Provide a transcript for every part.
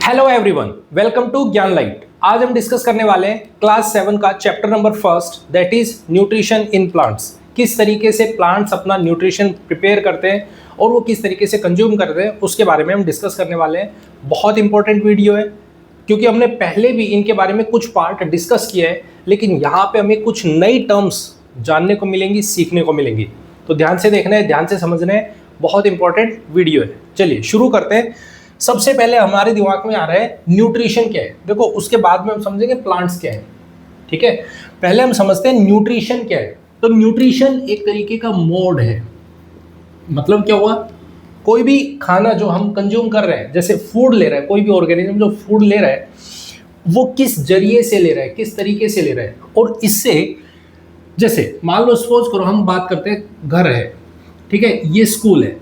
Hello everyone, welcome to ज्ञान light. आज हम डिस्कस करने वाले हैं क्लास 7 का chapter number first, that is nutrition in plants. किस तरीके से प्लांट्स अपना न्यूट्रिशन प्रिपेयर करते हैं और वो किस तरीके से कंज्यूम करते हैं उसके बारे में हम डिस्कस करने वाले हैं। बहुत इंपॉर्टेंट वीडियो है क्योंकि हमने पहले भी इनके बारे में कुछ पार्ट डिस्कस किया है, लेकिन यहाँ पे हमें कुछ नई टर्म्स जानने को मिलेंगी, सीखने को मिलेंगी। तो ध्यान से देखना है, ध्यान से समझना है, बहुत इंपॉर्टेंट वीडियो है। चलिए शुरू करते हैं। सबसे पहले हमारे दिमाग में आ रहा है न्यूट्रिशन क्या है। देखो, उसके बाद में हम समझेंगे प्लांट्स क्या है। ठीक है, पहले हम समझते हैं न्यूट्रिशन क्या है। तो न्यूट्रिशन एक तरीके का मोड है। मतलब क्या हुआ, कोई भी खाना जो हम कंज्यूम कर रहे हैं, जैसे फूड ले रहा है, कोई भी ऑर्गेनिज्म जो फूड ले रहा है वो किस जरिए से ले रहा है, किस तरीके से ले रहा है। और इससे, जैसे मान लो सपोज करो हम बात करते हैं, घर है, ठीक है, ये स्कूल है,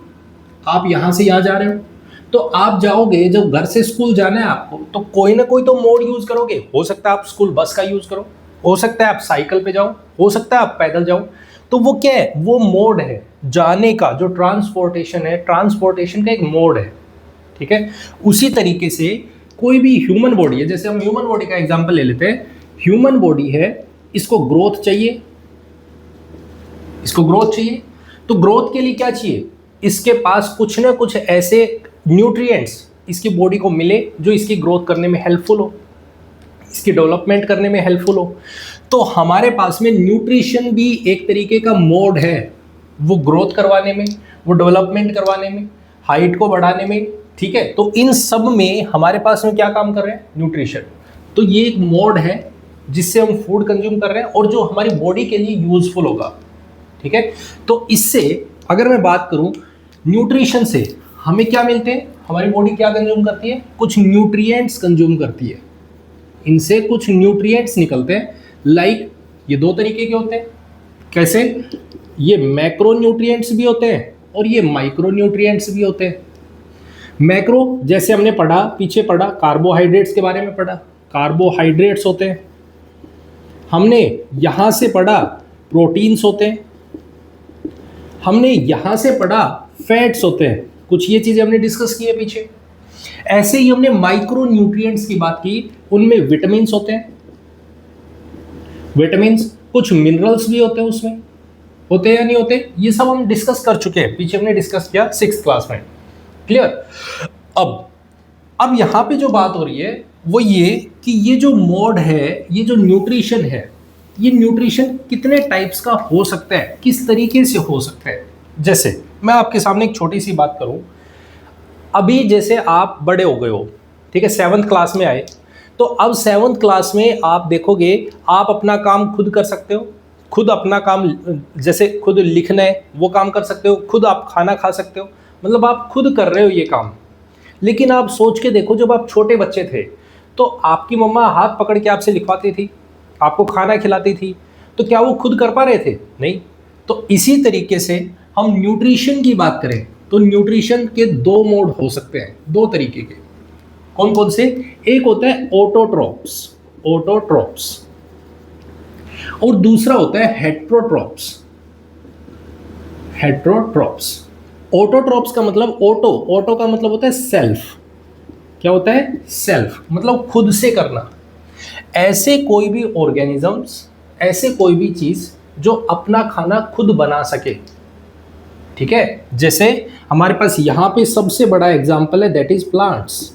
आप यहाँ से यहाँ जा रहे हो, तो आप जाओगे, जब घर से स्कूल जाना है आपको, तो कोई ना कोई तो मोड यूज करोगे। हो सकता है आप स्कूल बस का यूज करो, हो सकता है आप साइकिल पे जाओ, हो सकता है आप पैदल जाओ। तो वो क्या है, वो मोड है जाने का, जो ट्रांसपोर्टेशन है, ट्रांसपोर्टेशन का एक मोड है। ठीक है, उसी तरीके से कोई भी ह्यूमन बॉडी है, जैसे हम ह्यूमन बॉडी का एग्जाम्पल ले लेते हैं। ह्यूमन बॉडी है, इसको ग्रोथ चाहिए, इसको ग्रोथ चाहिए। तो ग्रोथ के लिए क्या चाहिए, इसके पास कुछ ना कुछ ऐसे न्यूट्रिएंट्स इसकी बॉडी को मिले जो इसकी ग्रोथ करने में हेल्पफुल हो, इसकी डेवलपमेंट करने में हेल्पफुल हो। तो हमारे पास में न्यूट्रिशन भी एक तरीके का मोड है, वो ग्रोथ करवाने में, वो डेवलपमेंट करवाने में, हाइट को बढ़ाने में। ठीक है, तो इन सब में हमारे पास में क्या काम कर रहे हैं, न्यूट्रिशन। तो ये एक मोड है जिससे हम फूड कंज्यूम कर रहे हैं और जो हमारी बॉडी के लिए यूजफुल होगा। ठीक है, तो इससे अगर मैं बात करूं, न्यूट्रिशन से हमें क्या मिलते हैं, हमारी बॉडी क्या कंज्यूम करती है, कुछ न्यूट्रिएंट्स कंज्यूम करती है, इनसे कुछ न्यूट्रिएंट्स निकलते हैं। लाइक ये दो तरीके के होते हैं। कैसे, ये मैक्रो न्यूट्रिएंट्स भी होते हैं और ये माइक्रो न्यूट्रिएंट्स भी होते हैं। मैक्रो, जैसे हमने पढ़ा, पीछे पढ़ा, कार्बोहाइड्रेट्स के बारे में पढ़ा, कार्बोहाइड्रेट्स होते हैं। हमने यहां से पढ़ा प्रोटीन्स होते हैं, हमने यहां से पढ़ा फैट्स होते हैं। कुछ ये चीजें हमने डिस्कस की है पीछे। ऐसे ही हमने माइक्रो न्यूट्रिएंट्स की बात की, उनमें विटामिन्स होते हैं, विटामिन्स, कुछ मिनरल्स भी होते हैं, उसमें होते हैं या नहीं होते, ये सब हम डिस्कस कर चुके हैं, पीछे हमने डिस्कस किया 6th क्लास में। क्लियर। अब यहां पे जो बात हो रही है वो ये कि ये जो मोड है, ये जो न्यूट्रिशन है, ये न्यूट्रिशन कितने टाइप्स का हो सकता है, किस तरीके से हो सकता है। जैसे मैं आपके सामने एक छोटी सी बात करूं, अभी जैसे आप बड़े हो गए हो, ठीक है, 7th क्लास में आए, तो अब 7th क्लास में आप देखोगे आप अपना काम खुद कर सकते हो, खुद अपना काम, जैसे खुद लिखना है वो काम कर सकते हो, खुद आप खाना खा सकते हो, मतलब आप खुद कर रहे हो ये काम। लेकिन आप सोच के देखो, जब आप छोटे बच्चे थे तो आपकी मम्मा हाथ पकड़ के आपसे लिखवाती थी, आपको खाना खिलाती थी, तो क्या वो खुद कर पा रहे थे? नहीं। तो इसी तरीके से हम न्यूट्रिशन की बात करें तो न्यूट्रिशन के दो मोड हो सकते हैं, दो तरीके के। कौन कौन से? एक होता है ऑटोट्रॉप्स, ऑटोट्रॉप्स, और दूसरा होता है हेट्रोट्रॉप्स, हेट्रोट्रॉप्स। ऑटोट्रॉप्स का मतलब ऑटो का मतलब होता है सेल्फ। क्या होता है? सेल्फ, मतलब खुद से करना। ऐसे कोई भी ऑर्गेनिजम्स, ऐसे कोई भी चीज जो अपना खाना खुद बना सके। ठीक है, जैसे हमारे पास यहां पे सबसे बड़ा एग्जांपल है, दैट इज प्लांट्स,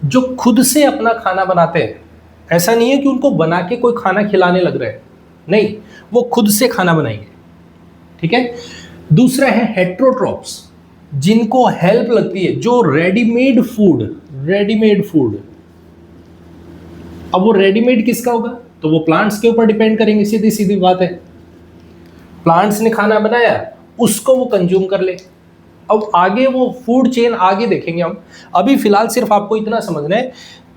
जो खुद से अपना खाना बनाते हैं। ऐसा नहीं है कि उनको बना के कोई खाना खिलाने लग रहा है, नहीं, वो खुद से खाना बनाएंगे। ठीक है। दूसरा है हेट्रोट्रॉप्स, जिनको हेल्प लगती है, जो रेडीमेड फूड, रेडीमेड फूड। अब वो रेडीमेड किसका होगा? तो वो प्लांट्स के ऊपर डिपेंड करेंगे, सीधी सीधी बात है। प्लांट्स ने खाना बनाया, उसको वो कंज्यूम कर ले। अब आगे वो फूड चेन आगे देखेंगे हम, अभी फिलहाल सिर्फ आपको इतना समझना है,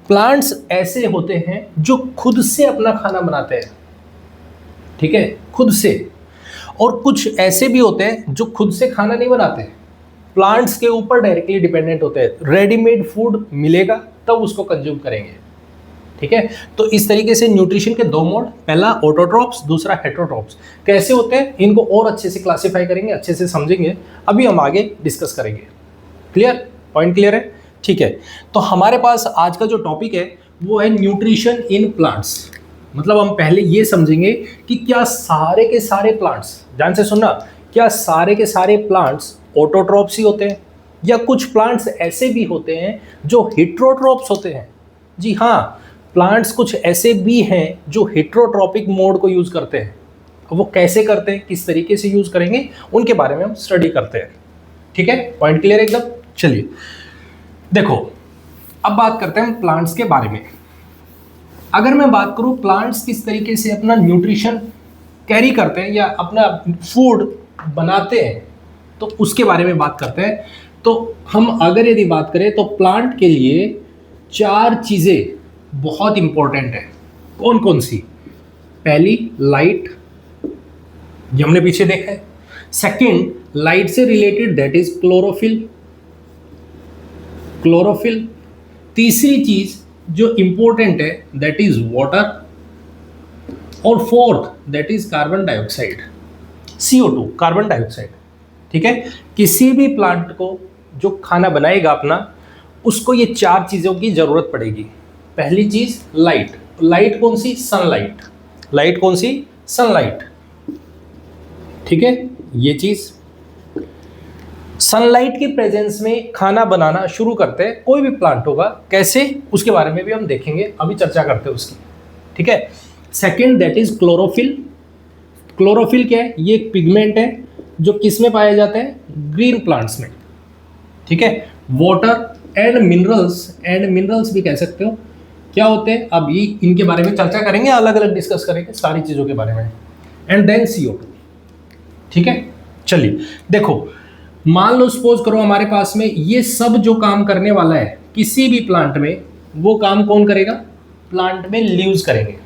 प्लांट्स ऐसे होते हैं जो खुद से अपना खाना बनाते हैं। ठीक है, खुद से। और कुछ ऐसे भी होते हैं जो खुद से खाना नहीं बनाते, प्लांट्स के ऊपर डायरेक्टली डिपेंडेंट होते हैं। रेडीमेड फूड मिलेगा तब उसको कंज्यूम करेंगे। ठीक है, तो इस तरीके से न्यूट्रिशन के दो मोड, पहला ऑटोट्रॉप्स, दूसरा हेट्रोट्रॉप्स। कैसे होते हैं इनको और अच्छे से क्लासिफाई करेंगे, अच्छे से समझेंगे, अभी हम आगे डिस्कस करेंगे। क्लियर? पॉइंट क्लियर है? ठीक है, तो हमारे पास आज का जो टॉपिक है वो है न्यूट्रिशन इन प्लांट्स। मतलब हम पहले ये समझेंगे कि क्या सारे के सारे प्लांट्स, ध्यान से सुनना, क्या सारे के सारे प्लांट्स ऑटोट्रॉप्स ही होते हैं या कुछ प्लांट्स ऐसे भी होते हैं जो हेट्रोट्रॉप्स होते हैं। जी हाँ, प्लांट्स कुछ ऐसे भी हैं जो हेट्रोट्रॉपिक मोड को यूज़ करते हैं। वो कैसे करते हैं, किस तरीके से यूज़ करेंगे, उनके बारे में हम स्टडी करते हैं। ठीक है, पॉइंट क्लियर एकदम। चलिए देखो, अब बात करते हैं प्लांट्स के बारे में। अगर मैं बात करूं प्लांट्स किस तरीके से अपना न्यूट्रिशन कैरी करते हैं या अपना फूड बनाते हैं, तो उसके बारे में बात करते हैं। तो हम अगर यदि बात करें तो प्लांट के लिए 4 चीज़ें बहुत इंपॉर्टेंट है। कौन कौन सी? पहली, लाइट, ये हमने पीछे देखा है। सेकंड, लाइट से related, that is chlorophyll. Chlorophyll. तीसरी चीज जो इंपॉर्टेंट है दैट इज वाटर। और fourth that is carbon dioxide, CO2, carbon dioxide. ठीक है, किसी भी प्लांट को जो खाना बनाएगा अपना, उसको ये 4 चीजों की जरूरत पड़ेगी। पहली चीज लाइट। लाइट कौन सी? सनलाइट। लाइट कौन सी? सनलाइट। ठीक है, ये चीज, सनलाइट की प्रेजेंस में खाना बनाना शुरू करते हैं। कोई भी प्लांट होगा, कैसे, उसके बारे में भी हम देखेंगे, अभी चर्चा करते हैं उसकी। ठीक है, second that is chlorophyll. Chlorophyll क्या है? ये एक पिगमेंट है जो किस में पाया जाता है? ग्रीन प्लांट्स में। ठीक है, water and minerals, and minerals भी कह सकते हो, क्या होते हैं, अब ये इनके बारे में चर्चा करेंगे, अलग अलग डिस्कस करेंगे सारी चीज़ों के बारे में। And then CO2। ठीक है, चलिए देखो, मान लो सपोज करो हमारे पास में ये सब जो काम करने वाला है किसी भी प्लांट में, वो काम कौन करेगा? प्लांट में लीव्स करेंगे।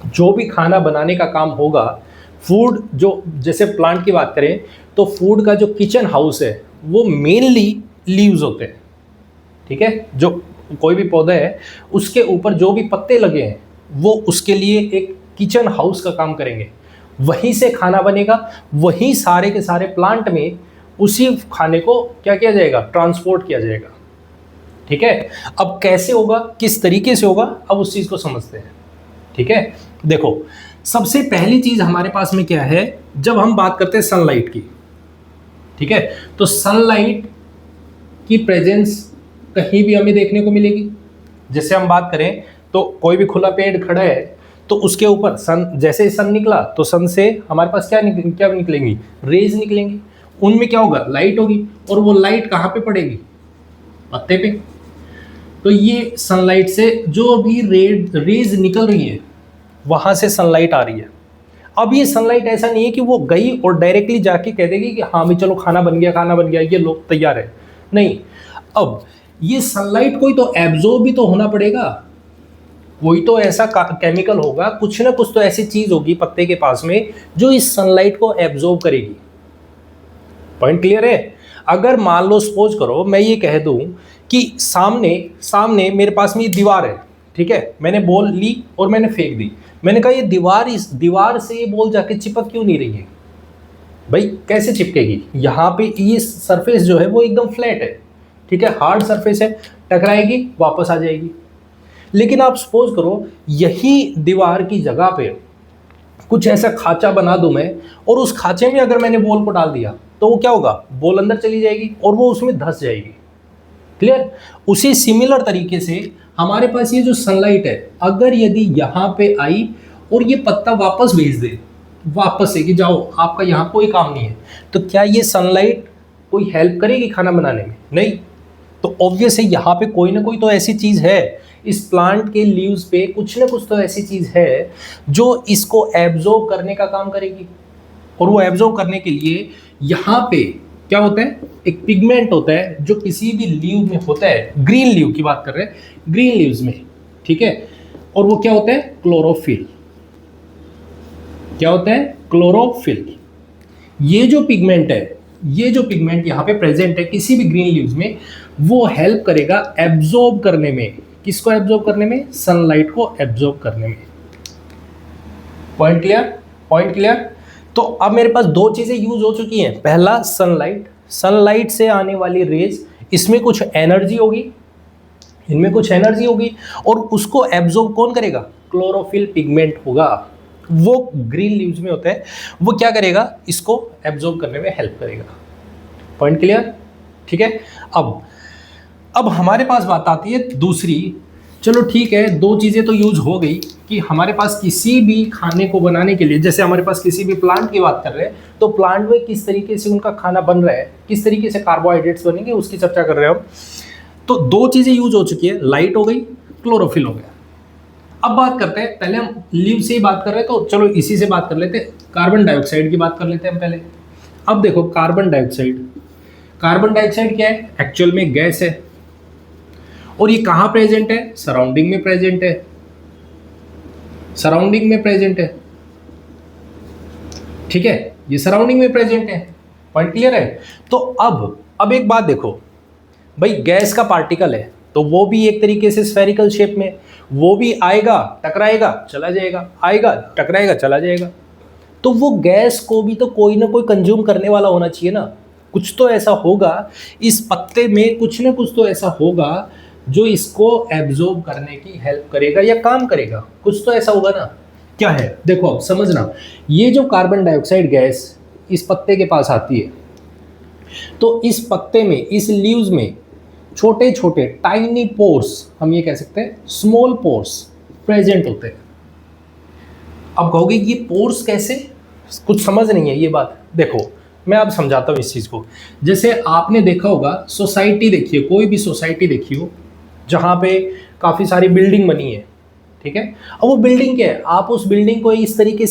जो भी खाना बनाने का काम होगा, फूड जो, जैसे प्लांट की बात करें तो फूड का जो किचन हाउस है वो मेनली लीव्स होते हैं। ठीक है, जो कोई भी पौधा है उसके ऊपर जो भी पत्ते लगे हैं वो उसके लिए एक किचन हाउस का काम करेंगे। वहीं से खाना बनेगा, वहीं सारे के सारे प्लांट में उसी खाने को क्या किया जाएगा? ट्रांसपोर्ट किया जाएगा। ठीक है, अब कैसे होगा, किस तरीके से होगा, अब उस चीज़ को समझते हैं। ठीक है, देखो सबसे पहली चीज़ हमारे पास में क्या है, जब हम बात करते हैं सनलाइट की, ठीक है, तो सनलाइट की प्रेजेंस कहीं भी हमें देखने को मिलेगी। जैसे हम बात करें तो कोई भी खुला पेड़ खड़ा है तो उसके ऊपर सन, जैसे ही सन निकला तो सन से हमारे पास क्या निकलेंगी? रेज निकलेंगी। उनमें क्या होगा? लाइट होगी। और वो लाइट कहाँ पे पड़ेगी? पत्ते पे। तो ये सनलाइट से जो भी रेज निकल रही है वहाँ से सनलाइट आ रही है। अब ये सनलाइट ऐसा नहीं है कि वो गई और डायरेक्टली जाके कह देगी कि हाँ भी चलो खाना बन गया, खाना बन गया, ये लो तैयार है। नहीं, अब ये सनलाइट कोई तो एब्जॉर्ब भी तो होना पड़ेगा। कोई तो ऐसा केमिकल होगा, कुछ ना कुछ तो ऐसी चीज होगी पत्ते के पास में जो इस सनलाइट को एब्जॉर्ब करेगी। पॉइंट क्लियर है? अगर मान लो सपोज करो मैं ये कह दूं कि सामने मेरे पास में ये दीवार है, ठीक है, मैंने बॉल ली और मैंने फेंक दी। मैंने कहा ये दीवार, इस दीवार से ये बॉल जाके चिपक क्यों नहीं रही है? भाई कैसे चिपकेगी? यहाँ पे ये सरफेस जो है वो एकदम फ्लैट है, ठीक है, हार्ड सरफेस है, टकराएगी वापस आ जाएगी। लेकिन आप सपोज करो यही दीवार की जगह पे कुछ ऐसा खांचा बना दूं मैं, और उस खांचे में अगर मैंने बॉल को डाल दिया तो वो क्या होगा? बॉल अंदर चली जाएगी और वो उसमें धंस जाएगी। क्लियर? उसी सिमिलर तरीके से हमारे पास ये जो सनलाइट है, अगर यदि यहाँ पे आई और ये पत्ता वापस भेज दे, वापस से कि जाओ आपका यहाँ कोई काम नहीं है, तो क्या ये सनलाइट कोई हेल्प करेगी खाना बनाने में? नहीं। तो ऑब्वियस है यहाँ पे कोई ना कोई तो ऐसी चीज़ है, इस प्लांट के लीव्स पे कुछ ना कुछ तो ऐसी चीज़ है जो इसको एब्जॉर्ब करने का काम करेगी। और वो एब्जॉर्ब करने के लिए यहाँ पे क्या होता है? एक पिगमेंट होता है जो किसी भी लीव में होता है, ग्रीन लीव की बात कर रहे हैं, ग्रीन लीव्स में, ठीक है, और वो क्या होता है? क्लोरोफिल। क्या होता है? क्लोरोफिल। ये जो पिगमेंट है, ये जो पिगमेंट यहाँ पे प्रेजेंट है किसी भी ग्रीन लीव्स में, वो हेल्प करेगा एब्जॉर्ब करने में। किसको एब्जॉर्ब करने में? सनलाइट को एब्जॉर्ब करने में। Point clear? Point clear? तो अब मेरे पास 2 चीजें यूज हो चुकी हैं। पहला सनलाइट, सनलाइट से आने वाली रेज इसमें कुछ एनर्जी होगी, इनमें कुछ एनर्जी होगी, और उसको एब्जॉर्ब कौन करेगा? क्लोरोफिल पिगमेंट होगा, वो ग्रीन लीव्स में होता है, वो क्या करेगा? इसको एब्जॉर्ब करने में हेल्प करेगा। Point clear? ठीक है। अब हमारे पास बात आती है दूसरी। चलो ठीक है, दो चीज़ें तो यूज हो गई कि हमारे पास किसी भी खाने को बनाने के लिए, जैसे हमारे पास किसी भी प्लांट की बात कर रहे हैं तो प्लांट में किस तरीके से उनका खाना बन रहा है, किस तरीके से कार्बोहाइड्रेट्स बनेंगे, उसकी चर्चा कर रहे हैं हम। तो दो चीज़ें यूज हो चुकी है, लाइट हो गई, क्लोरोफिल हो गया। अब बात करते हैं, पहले हम लीव से ही बात कर रहे हैं तो चलो इसी से बात कर लेते हैं। कार्बन डाइऑक्साइड की बात कर लेते हैं हम पहले। अब देखो कार्बन डाइऑक्साइड, कार्बन डाइऑक्साइड क्या है? एक्चुअल में गैस है, और ये कहाँ प्रेजेंट है? सराउंडिंग में प्रेजेंट है, सराउंडिंग में प्रेजेंट है। ठीक है, ये सराउंडिंग में प्रेजेंट है। पॉइंट क्लियर है? तो अब एक बात देखो भाई, गैस का पार्टिकल है तो वो भी एक तरीके से स्फेरिकल शेप में, वो भी आएगा टकराएगा चला जाएगा, आएगा टकराएगा चला जाएगा। तो वो गैस को भी तो कोई ना कोई कंज्यूम करने वाला होना चाहिए ना, कुछ तो ऐसा होगा इस पत्ते में, कुछ ना कुछ तो ऐसा होगा जो इसको एब्जॉर्ब करने की हेल्प करेगा या काम करेगा, कुछ तो ऐसा होगा ना। क्या है? देखो अब समझना, ये जो कार्बन डाइऑक्साइड गैस इस पत्ते के पास आती है, तो इस पत्ते में, इस लीव्स में छोटे छोटे टाइनी पोर्स, हम ये कह सकते हैं स्मॉल पोर्स प्रेजेंट होते हैं। अब कहोगे ये पोर्स कैसे? कुछ समझ नहीं है ये बात। देखो मैं अब समझाता हूँ इस चीज़ को। जैसे आपने देखा होगा, सोसाइटी देखिए, कोई भी सोसाइटी देखी हो जहाँ पे काफ़ी सारी बिल्डिंग बनी है, ठीक है। अब वो बिल्डिंग क्या है? आप उस बिल्डिंग को इस तरीके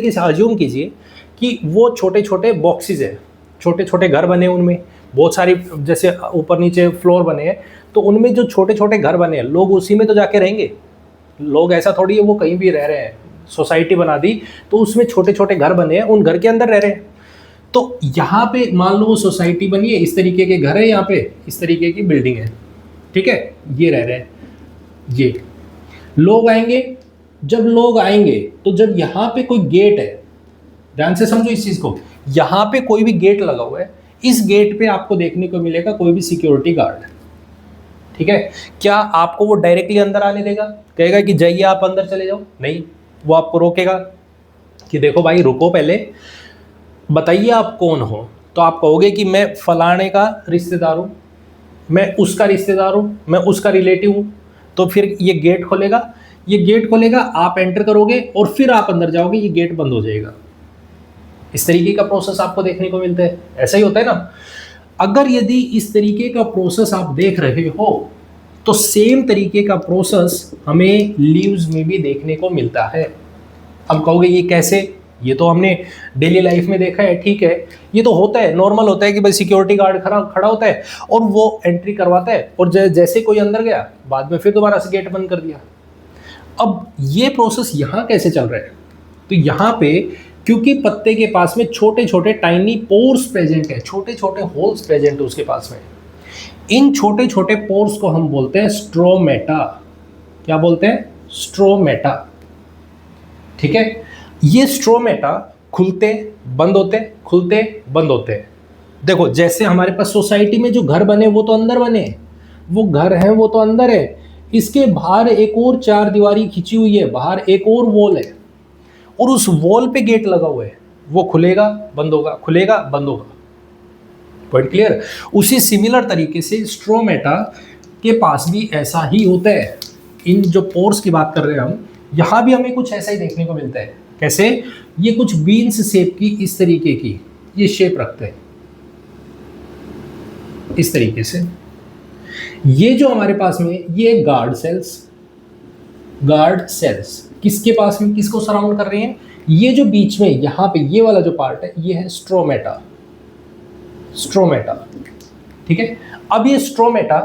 से अज्यूम कीजिए कि वो छोटे छोटे बॉक्सेस है, छोटे छोटे घर बने, उनमें बहुत सारी, जैसे ऊपर नीचे फ्लोर बने हैं, तो उनमें जो छोटे छोटे घर बने हैं, लोग उसी में तो जाके रहेंगे। लोग ऐसा थोड़ी है वो कहीं भी रह रहे हैं, सोसाइटी बना दी तो उसमें छोटे छोटे घर बने हैं, उन घर के अंदर रह रहे हैं। तो यहाँ पे मान लो वो सोसाइटी बनी है, इस तरीके के घर है, यहाँ पे इस तरीके की बिल्डिंग है, ठीक है, ये रह रहे हैं, ये लोग आएंगे। जब लोग आएंगे तो जब यहाँ पे कोई गेट है, ध्यान से समझो इस चीज को, यहाँ पे कोई भी गेट लगा हुआ है, इस गेट पे आपको देखने को मिलेगा कोई भी सिक्योरिटी गार्ड, ठीक है। क्या आपको वो डायरेक्टली अंदर आने देगा? कहेगा कि जाइए आप अंदर चले जाओ? नहीं, वो आपको रोकेगा कि देखो भाई रुको, पहले बताइए आप कौन हो। तो आप कहोगे कि मैं फलाने का रिश्तेदार हूँ, मैं उसका रिश्तेदार हूँ, मैं उसका रिलेटिव हूँ। तो फिर ये गेट खोलेगा, ये गेट खोलेगा, आप एंटर करोगे और फिर आप अंदर जाओगे, ये गेट बंद हो जाएगा। इस तरीके का प्रोसेस आपको देखने को मिलता है। ऐसा ही होता है ना। अगर यदि इस तरीके का प्रोसेस आप देख रहे हो तो सेम तरीके का प्रोसेस हमें लीव्स में भी देखने को मिलता है। अब कहोगे ये कैसे? ये तो हमने डेली लाइफ में देखा है, ठीक है, ये तो होता है, नॉर्मल होता है कि भाई सिक्योरिटी गार्ड खड़ा होता है और वो एंट्री करवाता है, और जैसे कोई अंदर गया बाद में फिर दोबारा से गेट बंद कर दिया। अब ये प्रोसेस यहाँ कैसे चल रहा है? तो यहाँ पे क्योंकि पत्ते के पास में छोटे छोटे टाइनी पोर्स प्रेजेंट है, छोटे छोटे होल्स प्रेजेंट है उसके पास में, इन छोटे छोटे पोर्स को हम बोलते हैं स्ट्रोमेटा। क्या बोलते हैं? स्ट्रोमेटा, ठीक है। ये स्ट्रोमेटा खुलते बंद होते, खुलते बंद होते हैं। देखो जैसे हमारे पास सोसाइटी में जो घर बने वो तो अंदर बने, वो घर हैं वो तो अंदर है, इसके बाहर एक और चार दीवारी खिंची हुई है, बाहर एक और वॉल है, और उस वॉल पे गेट लगा हुआ है, वो खुलेगा बंद होगा, खुलेगा बंद होगा। Point clear? उसी सिमिलर तरीके से स्ट्रोमेटा के पास भी ऐसा ही होता है। इन जो पोर्स की बात कर रहे हैं हम, यहाँ भी हमें कुछ ऐसा ही देखने को मिलता है। कैसे? ये कुछ बीन्स शेप की, इस तरीके की ये शेप रखते हैं, इस तरीके से। ये जो हमारे पास में ये गार्ड सेल्स किसके पास में, किसको सराउंड कर रही हैं? ये जो बीच में यहाँ पे ये वाला जो पार्ट है, ये है स्ट्रोमेटा, स्ट्रोमेटा, ठीक है। अब ये स्ट्रोमेटा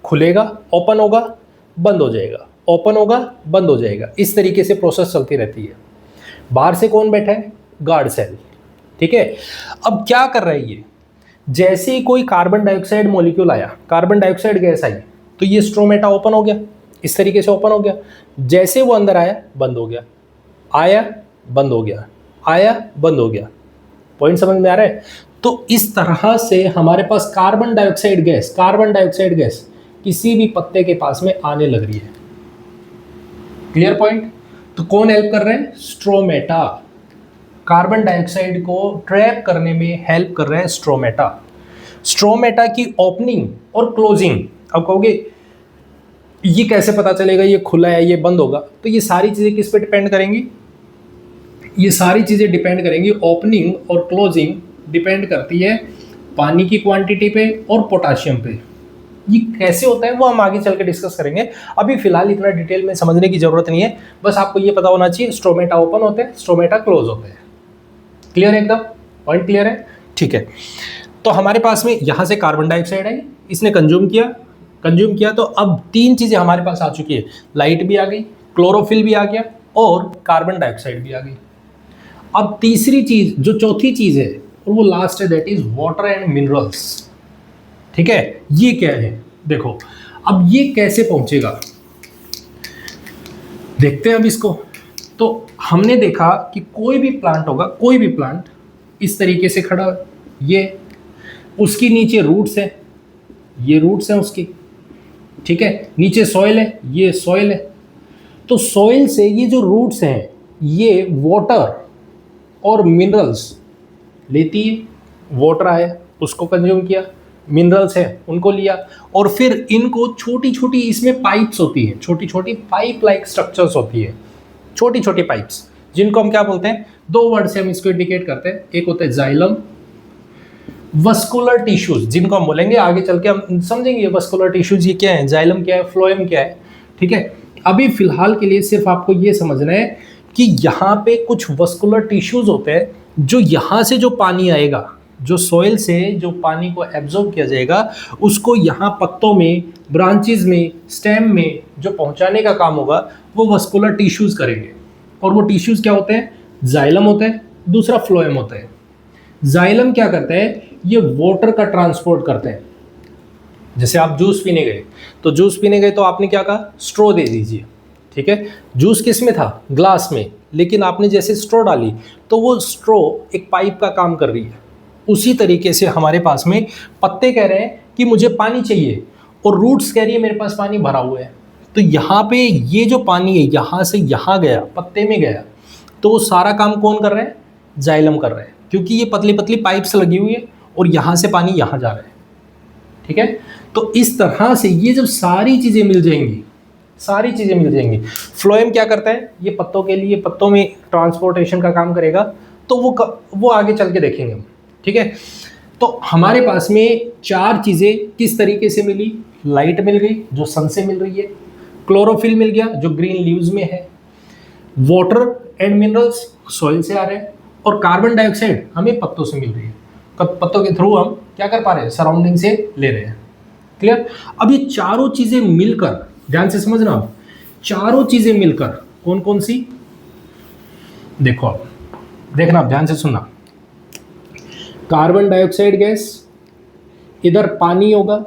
खुलेगा, ओपन होगा, बंद हो जाएगा, ओपन होगा, बंद हो जाएगा, इस तरीके से प्रोसेस चलती रहती है। बाहर से कौन बैठा है? गार्ड सेल, ठीक है। अब क्या कर रहा है ये? जैसे ही कोई कार्बन डाइऑक्साइड मॉलिक्यूल आया, कार्बन डाइऑक्साइड गैस आई, तो ये स्ट्रोमेटा ओपन हो गया, इस तरीके से ओपन हो गया। जैसे वो अंदर आया बंद हो गया, आया बंद हो गया, आया बंद हो गया। पॉइंट समझ में आ रहा है? तो इस तरह से हमारे पास कार्बन डाइऑक्साइड गैस किसी भी पत्ते के पास में आने लग रही है। Clear point? तो कौन हेल्प कर रहे हैं? स्ट्रोमेटा। कार्बन डाइऑक्साइड को ट्रैप करने में हेल्प कर रहे हैं स्ट्रोमेटा। स्ट्रोमेटा की ओपनिंग और क्लोजिंग, अब कहोगे ये कैसे पता चलेगा ये खुला है ये बंद होगा? तो ये सारी चीजें किस पे डिपेंड करेंगी? ये सारी चीजें डिपेंड करेंगी, ओपनिंग और क्लोजिंग डिपेंड करती है पानी की क्वांटिटी पे और पोटाशियम पे। ये कैसे होता है वो हम आगे चल के डिस्कस करेंगे, अभी फिलहाल इतना डिटेल में समझने की जरूरत नहीं है। बस आपको ये पता होना चाहिए स्ट्रोमेटा ओपन होते हैं, स्ट्रोमेटा क्लोज होते हैं। क्लियर है? एकदम पॉइंट क्लियर है? ठीक है। तो हमारे पास में यहाँ से कार्बन डाइऑक्साइड है, इसने कंज्यूम किया तो अब तीन चीज़ें हमारे पास आ चुकी है, लाइट भी आ गई, क्लोरोफिल भी आ गया और कार्बन डाइऑक्साइड भी आ गई। अब तीसरी चीज़, जो चौथी चीज़ है और वो लास्ट है, that is water and minerals. ठीक है, ये क्या है? देखो अब ये कैसे पहुंचेगा, देखते हैं अब इसको। तो हमने देखा कि कोई भी प्लांट होगा, कोई भी प्लांट इस तरीके से खड़ा, ये उसकी नीचे रूट्स है, ये रूट्स हैं उसकी, ठीक है, नीचे सॉइल है, ये सॉइल है। तो सॉइल से ये जो रूट्स हैं ये वाटर और मिनरल्स लेती है, वाटर आया उसको कंज्यूम किया, मिनरल्स है उनको लिया, और फिर इनको छोटी छोटी इसमें पाइप्स होती है, छोटी छोटी पाइप लाइक स्ट्रक्चर्स होती है, छोटी छोटी पाइप्स, जिनको हम क्या बोलते हैं? दो वर्ड से हम इसको इंडिकेट करते हैं, एक होता है जाइलम, वस्कुलर टिश्यूज, जिनको हम बोलेंगे आगे चल के हम समझेंगे वस्कुलर टिश्यूज ये क्या है, जाइलम क्या है, फ्लोएम क्या है। ठीक है, अभी फिलहाल के लिए सिर्फ आपको ये समझना है कि यहाँ पे कुछ वस्कुलर टिश्यूज होते हैं, जो यहाँ से जो पानी आएगा, जो सॉइल से जो पानी को एब्जॉर्ब किया जाएगा, उसको यहाँ पत्तों में, ब्रांचेस में, स्टेम में जो पहुँचाने का काम होगा वो वस्कुलर टिश्यूज करेंगे। और वो टिश्यूज क्या होते हैं? जाइलम होता है, दूसरा फ्लोएम होता है। जाइलम क्या करता है? ये वाटर का ट्रांसपोर्ट करते हैं। जैसे आप जूस पीने गए तो आपने क्या कहा? स्ट्रॉ दे दीजिए। ठीक है, जूस किस में था? ग्लास में, लेकिन आपने जैसे स्ट्रॉ डाली तो वो स्ट्रॉ एक पाइप का काम कर रही है। उसी तरीके से हमारे पास में पत्ते कह रहे हैं कि मुझे पानी चाहिए, और रूट्स कह रही है मेरे पास पानी भरा हुआ है। तो यहाँ पे ये जो पानी है यहाँ से यहाँ गया, पत्ते में गया, तो वो सारा काम कौन कर रहे हैं? जाइलम कर रहे हैं, क्योंकि ये पतली पतली पाइप्स लगी हुई है और यहाँ से पानी यहाँ जा रहा है। ठीक है, तो इस तरह से ये जब सारी चीज़ें मिल जाएंगी, फ्लोएम क्या करता है? ये पत्तों के लिए, पत्तों में ट्रांसपोर्टेशन का काम करेगा। तो वो आगे चल के देखेंगे हम। ठीक है, तो हमारे पास में चार चीज़ें किस तरीके से मिली? लाइट मिल गई जो सन से मिल रही है, क्लोरोफिल मिल गया जो ग्रीन लीव्स में है, वाटर एंड मिनरल्स सॉइल से आ रहे हैं, और कार्बन डाइऑक्साइड हमें पत्तों से मिल रही है। पत्तों के थ्रू हम क्या कर पा रहे हैं? सराउंडिंग से ले रहे हैं। क्लियर? अब ये चारों चीजें मिलकर, ध्यान से समझना, आप चारों चीजें मिलकर कौन कौन सी? देखो आप, देखना आप ध्यान से सुनना। कार्बन डाइऑक्साइड गैस, इधर पानी होगा,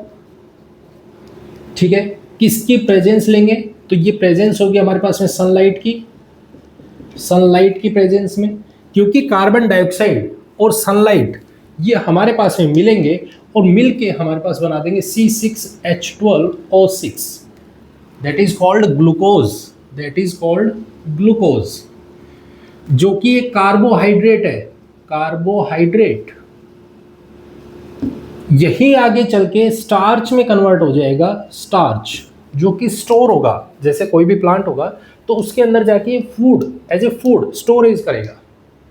ठीक है, किसकी प्रेजेंस लेंगे? तो ये प्रेजेंस होगी हमारे पास में सनलाइट की प्रेजेंस में, क्योंकि कार्बन डाइऑक्साइड और सनलाइट ये हमारे पास में मिलेंगे और मिलके हमारे पास बना देंगे C6H12O6, that is called glucose, जो कि एक कार्बोहाइड्रेट है। कार्बोहाइड्रेट यही आगे चल के स्टार्च में कन्वर्ट हो जाएगा, स्टार्च जो कि स्टोर होगा। जैसे कोई भी प्लांट होगा तो उसके अंदर जाके food as a food storage करेगा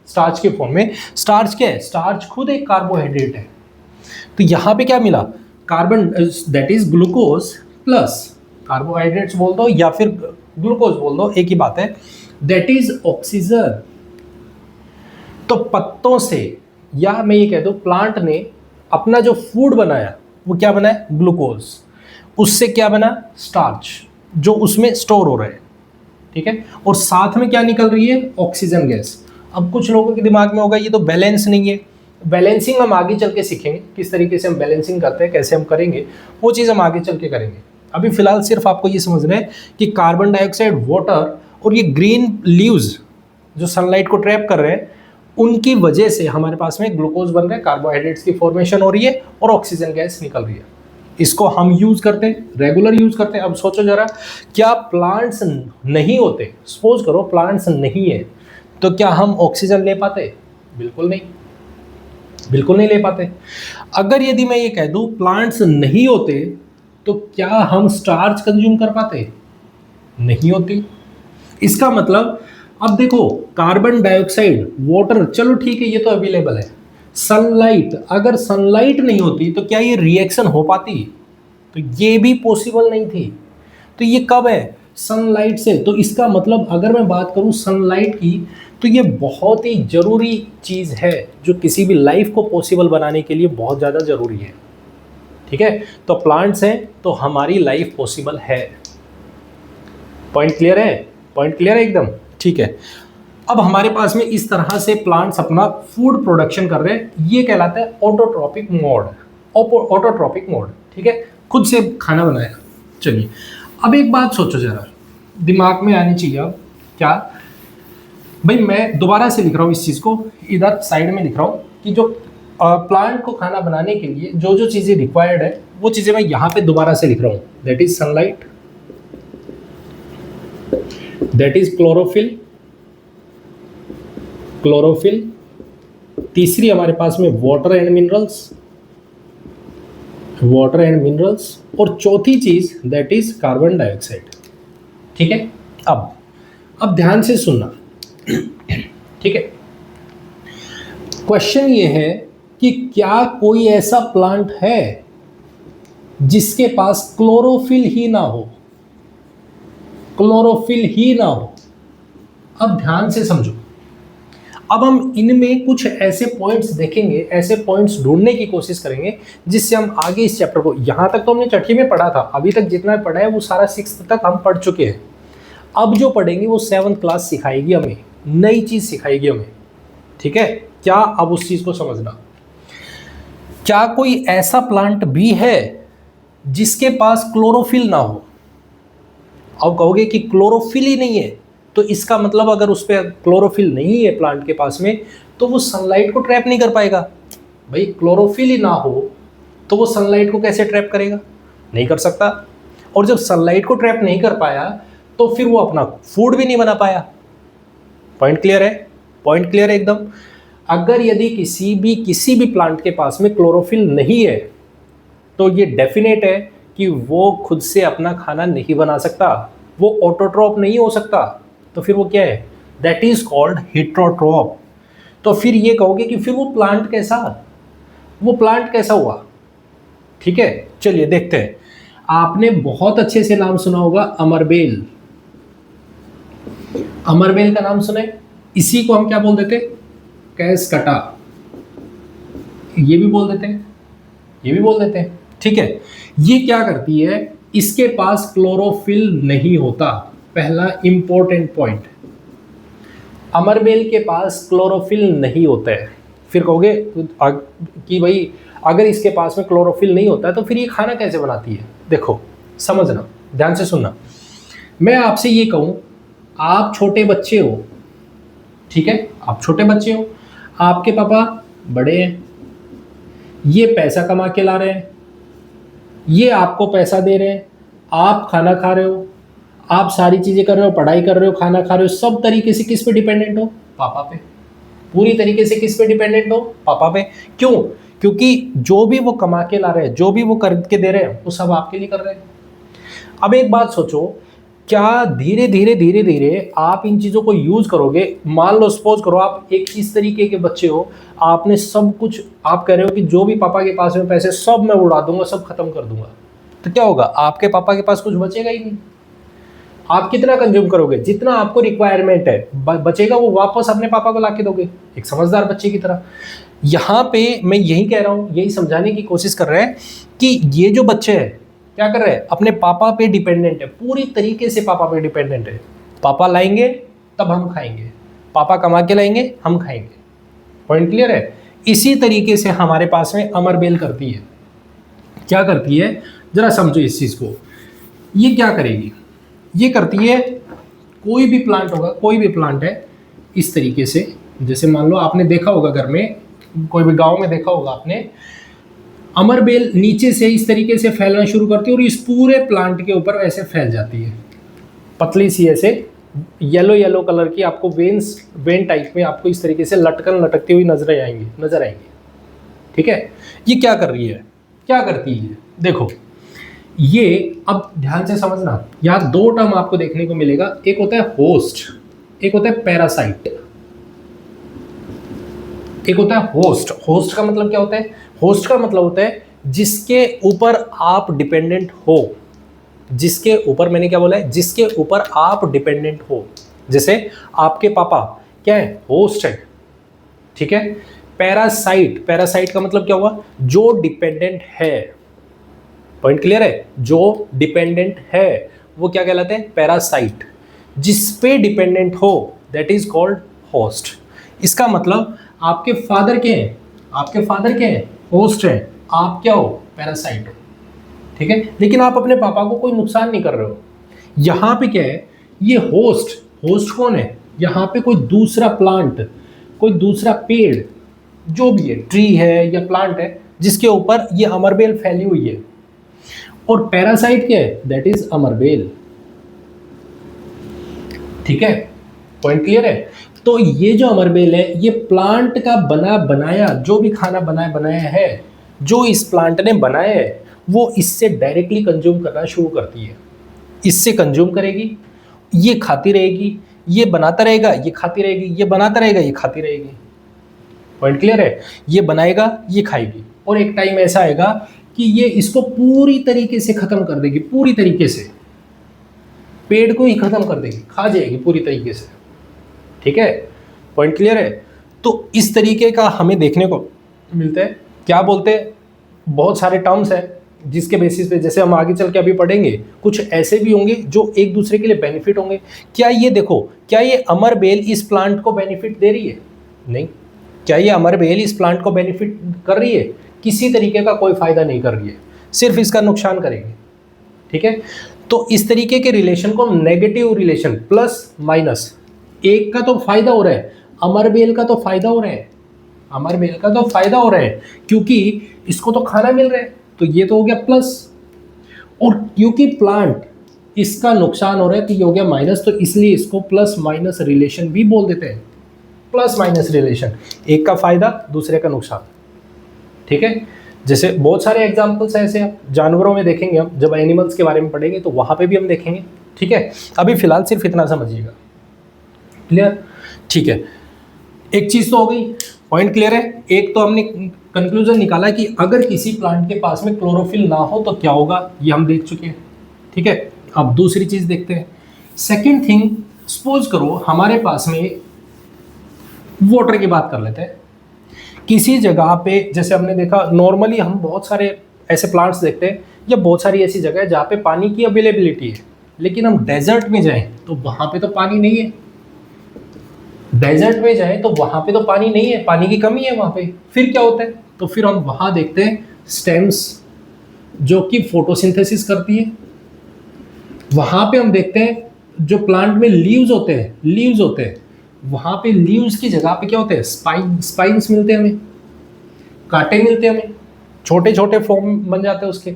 स्टार्च के फॉर्म में। स्टार्च क्या है? स्टार्च खुद एक कार्बोहाइड्रेट है। तो यहाँ पे क्या मिला? Carbon, that is glucose plus carbohydrates बोल दो या फिर ग्लूकोज बोल दो, एक ही बात है, दैट इज ऑक्सीजन। तो पत्तों से, या मैं ये कह दूं प्लांट ने अपना जो फूड बनाया वो क्या बनाया? ग्लूकोज। उससे क्या बना? स्टार्च, जो उसमें स्टोर हो रहा है। ठीक है, और साथ में क्या निकल रही है? Oxygen gas. अब कुछ लोगों के दिमाग में होगा ये तो बैलेंस नहीं है। बैलेंसिंग हम आगे चल के सीखेंगे, किस तरीके से हम बैलेंसिंग करते हैं, कैसे हम करेंगे, वो चीज़ हम आगे चल के करेंगे। अभी फिलहाल सिर्फ आपको ये समझना है कि कार्बन डाइऑक्साइड, वाटर और ये ग्रीन लीव्स जो सनलाइट को ट्रैप कर रहे हैं, उनकी वजह से हमारे पास में ग्लूकोज बन रहा है, कार्बोहाइड्रेट्स की फॉर्मेशन हो रही है और ऑक्सीजन गैस निकल रही है। इसको हम यूज करते हैं, रेगुलर यूज करते हैं। अब सोचो जरा, क्या प्लांट्स नहीं होते, सपोज करो प्लांट्स नहीं है, तो क्या हम ऑक्सीजन ले पाते? बिल्कुल नहीं, बिल्कुल नहीं ले पाते। अगर यदि मैं ये कह दूं प्लांट्स नहीं होते, तो क्या हम स्टार्च कंज्यूम कर पाते? नहीं होती। इसका मतलब अब देखो, कार्बन डाइऑक्साइड, वाटर, चलो ठीक है ये तो अवेलेबल है। सनलाइट, अगर सनलाइट नहीं होती तो क्या ये रिएक्शन हो पाती? तो ये भी पॉसिबल नहीं थी। तो ये कब है? सनलाइट से। तो इसका मतलब अगर मैं बात करूं सनलाइट की, तो ये बहुत ही ज़रूरी चीज़ है जो किसी भी लाइफ को पॉसिबल बनाने के लिए बहुत ज़्यादा ज़रूरी है। ठीक है, तो प्लांट्स हैं तो हमारी लाइफ पॉसिबल है। पॉइंट क्लियर है? पॉइंट क्लियर है एकदम? ठीक है। अब हमारे पास में इस तरह से प्लांट्स अपना फूड प्रोडक्शन कर रहे हैं, ये कहलाता है ऑटोट्रॉपिक मोड। ऑटोट्रॉपिक मोड, ठीक है, खुद से खाना बनाया। चलिए अब एक बात सोचो जरा, दिमाग में आनी चाहिए अब, क्या भाई मैं दोबारा से लिख रहा हूँ इस चीज़ को, इधर साइड में लिख रहा हूँ कि जो प्लांट को खाना बनाने के लिए जो जो चीज़ें रिक्वायर्ड है वो चीज़ें मैं यहाँ पे दोबारा से लिख रहा हूँ। That is sunlight, that is chlorophyll, chlorophyll, तीसरी हमारे पास में water and minerals, water and minerals, और चौथी चीज दैट इज कार्बन डाइऑक्साइड। ठीक है, अब ध्यान से सुनना। ठीक है, क्वेश्चन ये है कि क्या कोई ऐसा प्लांट है जिसके पास क्लोरोफिल ही ना हो? क्लोरोफिल ही ना हो। अब ध्यान से समझो, अब हम इनमें कुछ ऐसे पॉइंट्स देखेंगे, ऐसे पॉइंट्स ढूंढने की कोशिश करेंगे जिससे हम आगे इस चैप्टर को, यहाँ तक तो हमने छठी में पढ़ा था, अभी तक जितना पढ़ा है वो सारा 6th तक हम पढ़ चुके हैं। अब जो पढ़ेंगे वो 7th क्लास सिखाएगी हमें, नई चीज़ सिखाएगी हमें। ठीक है, क्या अब उस चीज़ को समझना, क्या कोई ऐसा प्लांट भी है जिसके पास क्लोरोफिल ना हो? अब कहोगे कि क्लोरोफिल ही नहीं है, तो इसका मतलब अगर उस पर क्लोरोफिल नहीं है प्लांट के पास में, तो वो सनलाइट को ट्रैप नहीं कर पाएगा। भाई क्लोरोफिल ही ना हो तो वो सनलाइट को कैसे ट्रैप करेगा? नहीं कर सकता। और जब सनलाइट को ट्रैप नहीं कर पाया तो फिर वो अपना फूड भी नहीं बना पाया। पॉइंट क्लियर है? पॉइंट क्लियर है एकदम। अगर यदि किसी भी प्लांट के पास में क्लोरोफिल नहीं है तो ये डेफिनेट है कि वो खुद से अपना खाना नहीं बना सकता, वो ऑटोट्रॉप नहीं हो सकता। तो फिर वो क्या है? That is called heterotroph. तो फिर ये कहोगे कि फिर वो प्लांट कैसा हुआ? ठीक है, चलिए देखते हैं। आपने बहुत अच्छे से नाम सुना होगा अमरबेल। अमरबेल का नाम सुने? इसी को हम क्या बोल देते? कैसकटा। ये भी बोल देते हैं, ये भी बोल देते हैं। ठीक है, ये क्या करती है? इसके पास क्लोरोफिल नहीं होता। पहला इंपॉर्टेंट पॉइंट, अमरबेल के पास क्लोरोफिल नहीं होता है। फिर कहोगे कि भाई अगर इसके पास में क्लोरोफिल नहीं होता है तो फिर ये खाना कैसे बनाती है? देखो समझना, ध्यान से सुनना। मैं आपसे ये कहूँ, आप छोटे बच्चे हो, ठीक है, आप छोटे बच्चे हो, आपके पापा बड़े हैं, ये पैसा कमा के ला रहे हैं, ये आपको पैसा दे रहे हैं, आप खाना खा रहे हो, आप सारी चीज़ें कर रहे हो, पढ़ाई कर रहे हो, खाना खा रहे हो, सब तरीके से किस पे डिपेंडेंट हो? पापा पे। पूरी तरीके से किस पे डिपेंडेंट हो? पापा पे। क्यों? क्योंकि जो भी वो कमा के ला रहे हैं, जो भी वो करके दे रहे हैं, वो सब आपके लिए कर रहे हैं। अब एक बात सोचो, क्या धीरे धीरे आप इन चीज़ों को यूज़ करोगे? मान लो सपोज करो आप एक इस तरीके के बच्चे हो, आपने सब कुछ, आप कह रहे हो कि जो भी पापा के पास में पैसे सब मैं उड़ा दूंगा, सब खत्म कर दूंगा, तो क्या होगा? आपके पापा के पास कुछ बचेगा ही नहीं। आप कितना कंज्यूम करोगे? जितना आपको रिक्वायरमेंट है, बचेगा वो वापस अपने पापा को लाके दोगे, एक समझदार बच्चे की तरह। यहाँ पे मैं यही कह रहा हूँ, यही समझाने की कोशिश कर रहे हैं कि ये जो बच्चे हैं क्या कर रहे हैं? अपने पापा पे डिपेंडेंट है, पूरी तरीके से पापा पे डिपेंडेंट है। पापा लाएंगे तब हम खाएंगे, पापा कमा के लाएंगे हम खाएंगे। पॉइंट क्लियर है? इसी तरीके से हमारे पास में अमरबेल करती है। क्या करती है? जरा समझो इस चीज़ को। ये क्या करेगी? ये करती है, कोई भी प्लांट होगा, कोई भी प्लांट है, इस तरीके से जैसे मान लो आपने देखा होगा घर में, कोई भी गांव में देखा होगा आपने, अमर बेल नीचे से इस तरीके से फैलना शुरू करती है और इस पूरे प्लांट के ऊपर ऐसे फैल जाती है, पतली सी ऐसे येलो येलो कलर की, आपको वेन टाइप में आपको इस तरीके से लटकती हुई नजर आएंगी। ठीक है, ये क्या कर रही है, क्या करती है, देखो ये, अब ध्यान से समझना, यहाँ दो टर्म आपको देखने को मिलेगा, एक होता है होस्ट, एक होता है पैरासाइट। एक होता है होस्ट। होस्ट का मतलब क्या होता है? होस्ट का मतलब होता है जिसके ऊपर आप डिपेंडेंट हो, जिसके ऊपर, मैंने क्या बोला है, जिसके ऊपर आप डिपेंडेंट हो। जैसे आपके पापा क्या है? होस्ट है। ठीक है। पैरासाइट, पैरासाइट का मतलब क्या हुआ? जो डिपेंडेंट है। पॉइंट क्लियर है? जो डिपेंडेंट है वो क्या कहलाते हैं? पैरासाइट। जिस पे डिपेंडेंट हो दैट इज कॉल्ड होस्ट। इसका मतलब आपके फादर के हैं, आपके फादर के हैं होस्ट है, आप क्या हो? पैरासाइट हो। ठीक है, लेकिन आप अपने पापा को कोई नुकसान नहीं कर रहे हो। यहां पे क्या है? ये होस्ट, होस्ट कौन है? यहां पे कोई दूसरा प्लांट, कोई दूसरा पेड़, जो भी है, ट्री है या प्लांट है, जिसके ऊपर ये अमरबेल फैली हुई है। और पैरासाइट क्या है? दैट इज अमरबेल। ठीक है, पॉइंट क्लियर है? तो ये जो अमरबेल है, ये प्लांट का बना बनाया, जो भी खाना बनाया है, जो इस प्लांट ने बनाया है, वो इससे डायरेक्टली कंज्यूम करना शुरू करती है। इससे कंज्यूम करेगी, ये खाती रहेगी, ये बनाता रहेगा, ये खाती रहेगी, ये बनाता रहेगा, ये खाती रहेगी। पॉइंट क्लियर है? ये बनाएगा, ये खाएगी, और एक टाइम ऐसा आएगा कि ये इसको पूरी तरीके से खत्म कर देगी, पूरी तरीके से पेड़ को ही खत्म कर देगी, खा जाएगी पूरी तरीके से। ठीक है, पॉइंट क्लियर है? तो इस तरीके का हमें देखने को मिलता है। क्या बोलते हैं? बहुत सारे टर्म्स हैं जिसके बेसिस पे, जैसे हम आगे चल के अभी पढ़ेंगे, कुछ ऐसे भी होंगे जो एक दूसरे के लिए बेनिफिट होंगे। क्या ये देखो, क्या ये अमरबेल इस प्लांट को बेनिफिट दे रही है? नहीं। क्या ये अमरबेल इस प्लांट को बेनिफिट कर रही है? किसी तरीके का कोई फायदा नहीं कर रही है, सिर्फ इसका नुकसान करेगी। ठीक है, तो इस तरीके के रिलेशन को नेगेटिव रिलेशन, प्लस माइनस, एक का तो फायदा हो रहा है, अमरबेल का तो फायदा हो रहा है, अमरबेल का तो फायदा हो रहा है क्योंकि इसको तो खाना मिल रहा है, तो ये तो हो गया प्लस। और क्योंकि प्लांट इसका नुकसान हो रहा है तो ये हो गया माइनस, तो इसलिए इसको प्लस माइनस रिलेशन भी बोल देते हैं। प्लस माइनस रिलेशन, एक का फायदा, दूसरे का नुकसान। ठीक है, जैसे बहुत सारे एग्जाम्पल्स हैं ऐसे, जानवरों में देखेंगे हम, जब एनिमल्स के बारे में पढ़ेंगे तो वहां पे भी हम देखेंगे। ठीक है, अभी फिलहाल सिर्फ इतना समझिएगा। क्लियर? ठीक है, एक चीज तो हो गई, पॉइंट क्लियर है? एक तो हमने कंक्लूजन निकाला कि अगर किसी प्लांट के पास में क्लोरोफिल ना हो तो क्या होगा, ये हम देख चुके हैं। ठीक है, अब दूसरी चीज देखते हैं। सेकंड थिंग, सपोज करो हमारे पास में वाटर की बात कर लेते हैं। किसी जगह पे, जैसे हमने देखा, नॉर्मली हम बहुत सारे ऐसे प्लांट्स देखते हैं या बहुत सारी ऐसी जगह है जहाँ पे पानी की अवेलेबिलिटी है, लेकिन हम डेजर्ट में जाएं तो वहां पे तो पानी नहीं है। डेजर्ट में जाएं तो वहां पे तो पानी नहीं है, पानी की कमी है वहां पे। फिर क्या होता है? तो फिर हम वहां देखते हैं स्टेम्स जो कि फोटोसिंथेसिस करती है। वहां पे हम देखते हैं जो प्लांट में लीव्स होते हैं, लीव्स होते हैं, वहां पे लीव्स की जगह पे क्या होते हैं? स्पाइन्स मिलते हैं हमें, कांटे मिलते हैं हमें, छोटे छोटे फॉर्म बन जाते हैं उसके,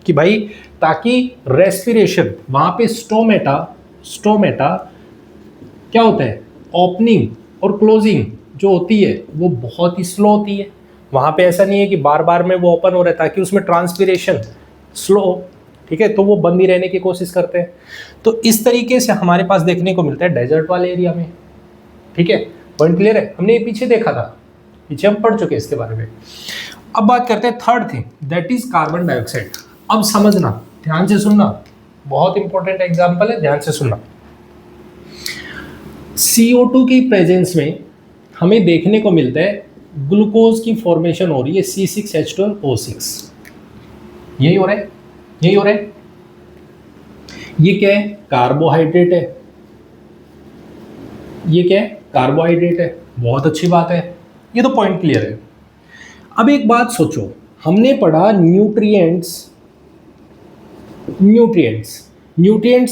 कि भाई ताकि रेस्पिरेशन, वहां पे स्टोमेटा क्या होता है? ओपनिंग और क्लोजिंग जो होती है वो बहुत ही स्लो होती है। वहां पे ऐसा नहीं है कि बार बार में वो ओपन हो रहा है, ताकि उसमें ट्रांसपिरेशन स्लो हो। ठीक है, तो वो बंद ही रहने की कोशिश करते हैं। तो इस तरीके से हमारे पास देखने को मिलता है डेजर्ट वाले एरिया में। ठीक है, पॉइंट क्लियर है? हमने ये पीछे देखा था, पीछे हम पढ़ चुके हैं इसके बारे में। अब बात करते हैं third thing, that is carbon dioxide. अब समझना, ध्यान से सुनना, बहुत इंपॉर्टेंट एग्जाम्पल है, ध्यान से सुनना। CO2 की प्रेजेंस में हमें देखने को मिलता है ग्लूकोज की फॉर्मेशन हो रही है, C6H12O6। यही हो रहा है, यही हो रहा है। ये क्या है? कार्बोहाइड्रेट है। ये क्या है? कार्बोहाइड्रेट है। बहुत अच्छी बात है, ये तो पॉइंट क्लियर है। अब एक बात सोचो, हमने पढ़ा न्यूट्रिएंट्स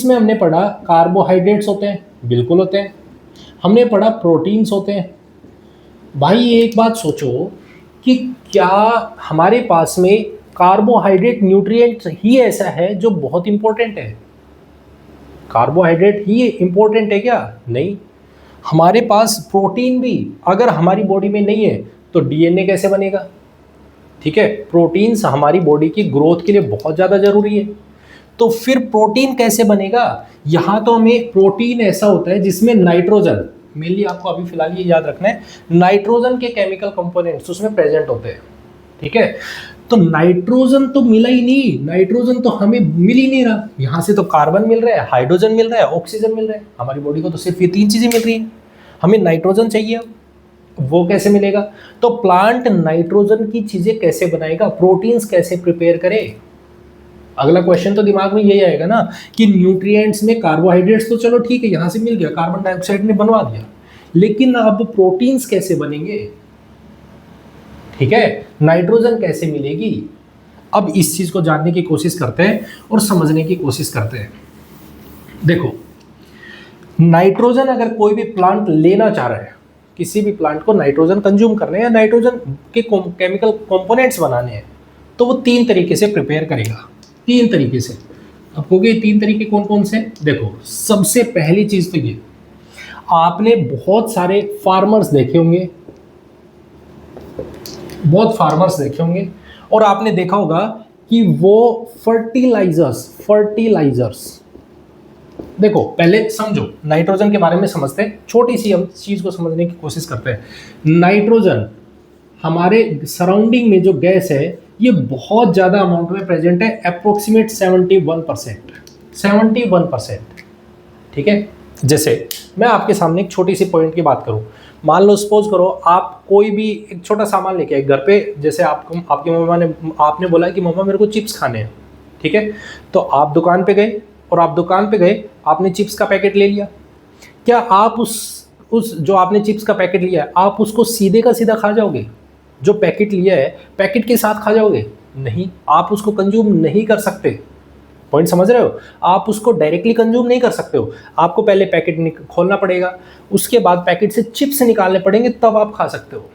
में हमने पढ़ा कार्बोहाइड्रेट्स होते हैं, बिल्कुल होते हैं। हमने पढ़ा प्रोटीन्स होते हैं, भाई एक बात सोचो कि क्या हमारे पास में कार्बोहाइड्रेट न्यूट्रिएंट ही ऐसा है जो बहुत इंपॉर्टेंट है? कार्बोहाइड्रेट ही इंपॉर्टेंट है क्या? नहीं। हमारे पास प्रोटीन भी अगर हमारी बॉडी में नहीं है तो डीएनए कैसे बनेगा? ठीक है, प्रोटीन्स हमारी बॉडी की ग्रोथ के लिए बहुत ज़्यादा जरूरी है। तो फिर प्रोटीन कैसे बनेगा? यहाँ तो हमें प्रोटीन ऐसा होता है जिसमें नाइट्रोजन, मेनली आपको अभी फिलहाल ये याद रखना है, नाइट्रोजन के केमिकल कंपोनेंट्स उसमें प्रेजेंट होते हैं। ठीक है, तो नाइट्रोजन तो मिला ही नहीं, नाइट्रोजन तो हमें मिल ही नहीं रहा। यहाँ से तो कार्बन मिल रहा है, हाइड्रोजन मिल रहा है, ऑक्सीजन मिल रहा है। हमारी बॉडी को तो सिर्फ ये 3 चीजें मिल रही है, हमें नाइट्रोजन चाहिए। वो कैसे मिलेगा? तो प्लांट नाइट्रोजन की चीजें कैसे बनाएगा, प्रोटीन्स कैसे प्रिपेयर करे? अगला क्वेश्चन तो दिमाग में यही आएगा ना कि न्यूट्रिएंट्स में कार्बोहाइड्रेट्स तो चलो ठीक है, यहां से मिल गया, कार्बन डाइऑक्साइड ने बनवा दिया, लेकिन अब प्रोटीन्स कैसे बनेंगे? ठीक है, नाइट्रोजन कैसे मिलेगी? अब इस चीज को जानने की कोशिश करते हैं और समझने की कोशिश करते हैं। देखो, नाइट्रोजन अगर कोई भी प्लांट लेना चाह रहा है, किसी भी प्लांट को नाइट्रोजन कंज्यूम करने या नाइट्रोजन के केमिकल कंपोनेंट्स बनाने हैं, तो वो 3 तरीके से प्रिपेयर करेगा। 3 तरीके से। अब कहोगे 3 तरीके कौन कौन से? देखो, सबसे पहली चीज तो ये, आपने बहुत सारे फार्मर्स देखे होंगे, बहुत फार्मर्स देखे होंगे और आपने देखा होगा कि वो फर्टिलाइजर्स, देखो पहले समझो, नाइट्रोजन के बारे में समझते हैं, छोटी सी हम चीज को समझने की कोशिश करते हैं। नाइट्रोजन हमारे सराउंडिंग में जो गैस है ये बहुत ज्यादा अमाउंट में प्रेजेंट है, अप्रोक्सीमेट 71%। ठीक है, जैसे मैं आपके सामने एक छोटी सी पॉइंट की बात करूं, मान लो सपोज करो आप कोई भी एक छोटा सामान लेके आए घर पे, जैसे आपकी मम्मा ने, आपने बोला कि मम्मा मेरे को चिप्स खाने हैं। ठीक है, तो आप दुकान पे गए और आप दुकान पे गए, आपने चिप्स का पैकेट ले लिया। क्या आप उस जो आपने चिप्स का पैकेट लिया है, आप उसको सीधे का सीधा खा जाओगे? जो पैकेट लिया है पैकेट के साथ खा जाओगे? नहीं, आप उसको कंज्यूम नहीं कर सकते। पॉइंट समझ रहे हो? आप उसको डायरेक्टली कंज्यूम नहीं कर सकते हो, आपको पहले पैकेट खोलना पड़ेगा, उसके बाद पैकेट से चिप्स निकालने पड़ेंगे, तब आप खा सकते हो।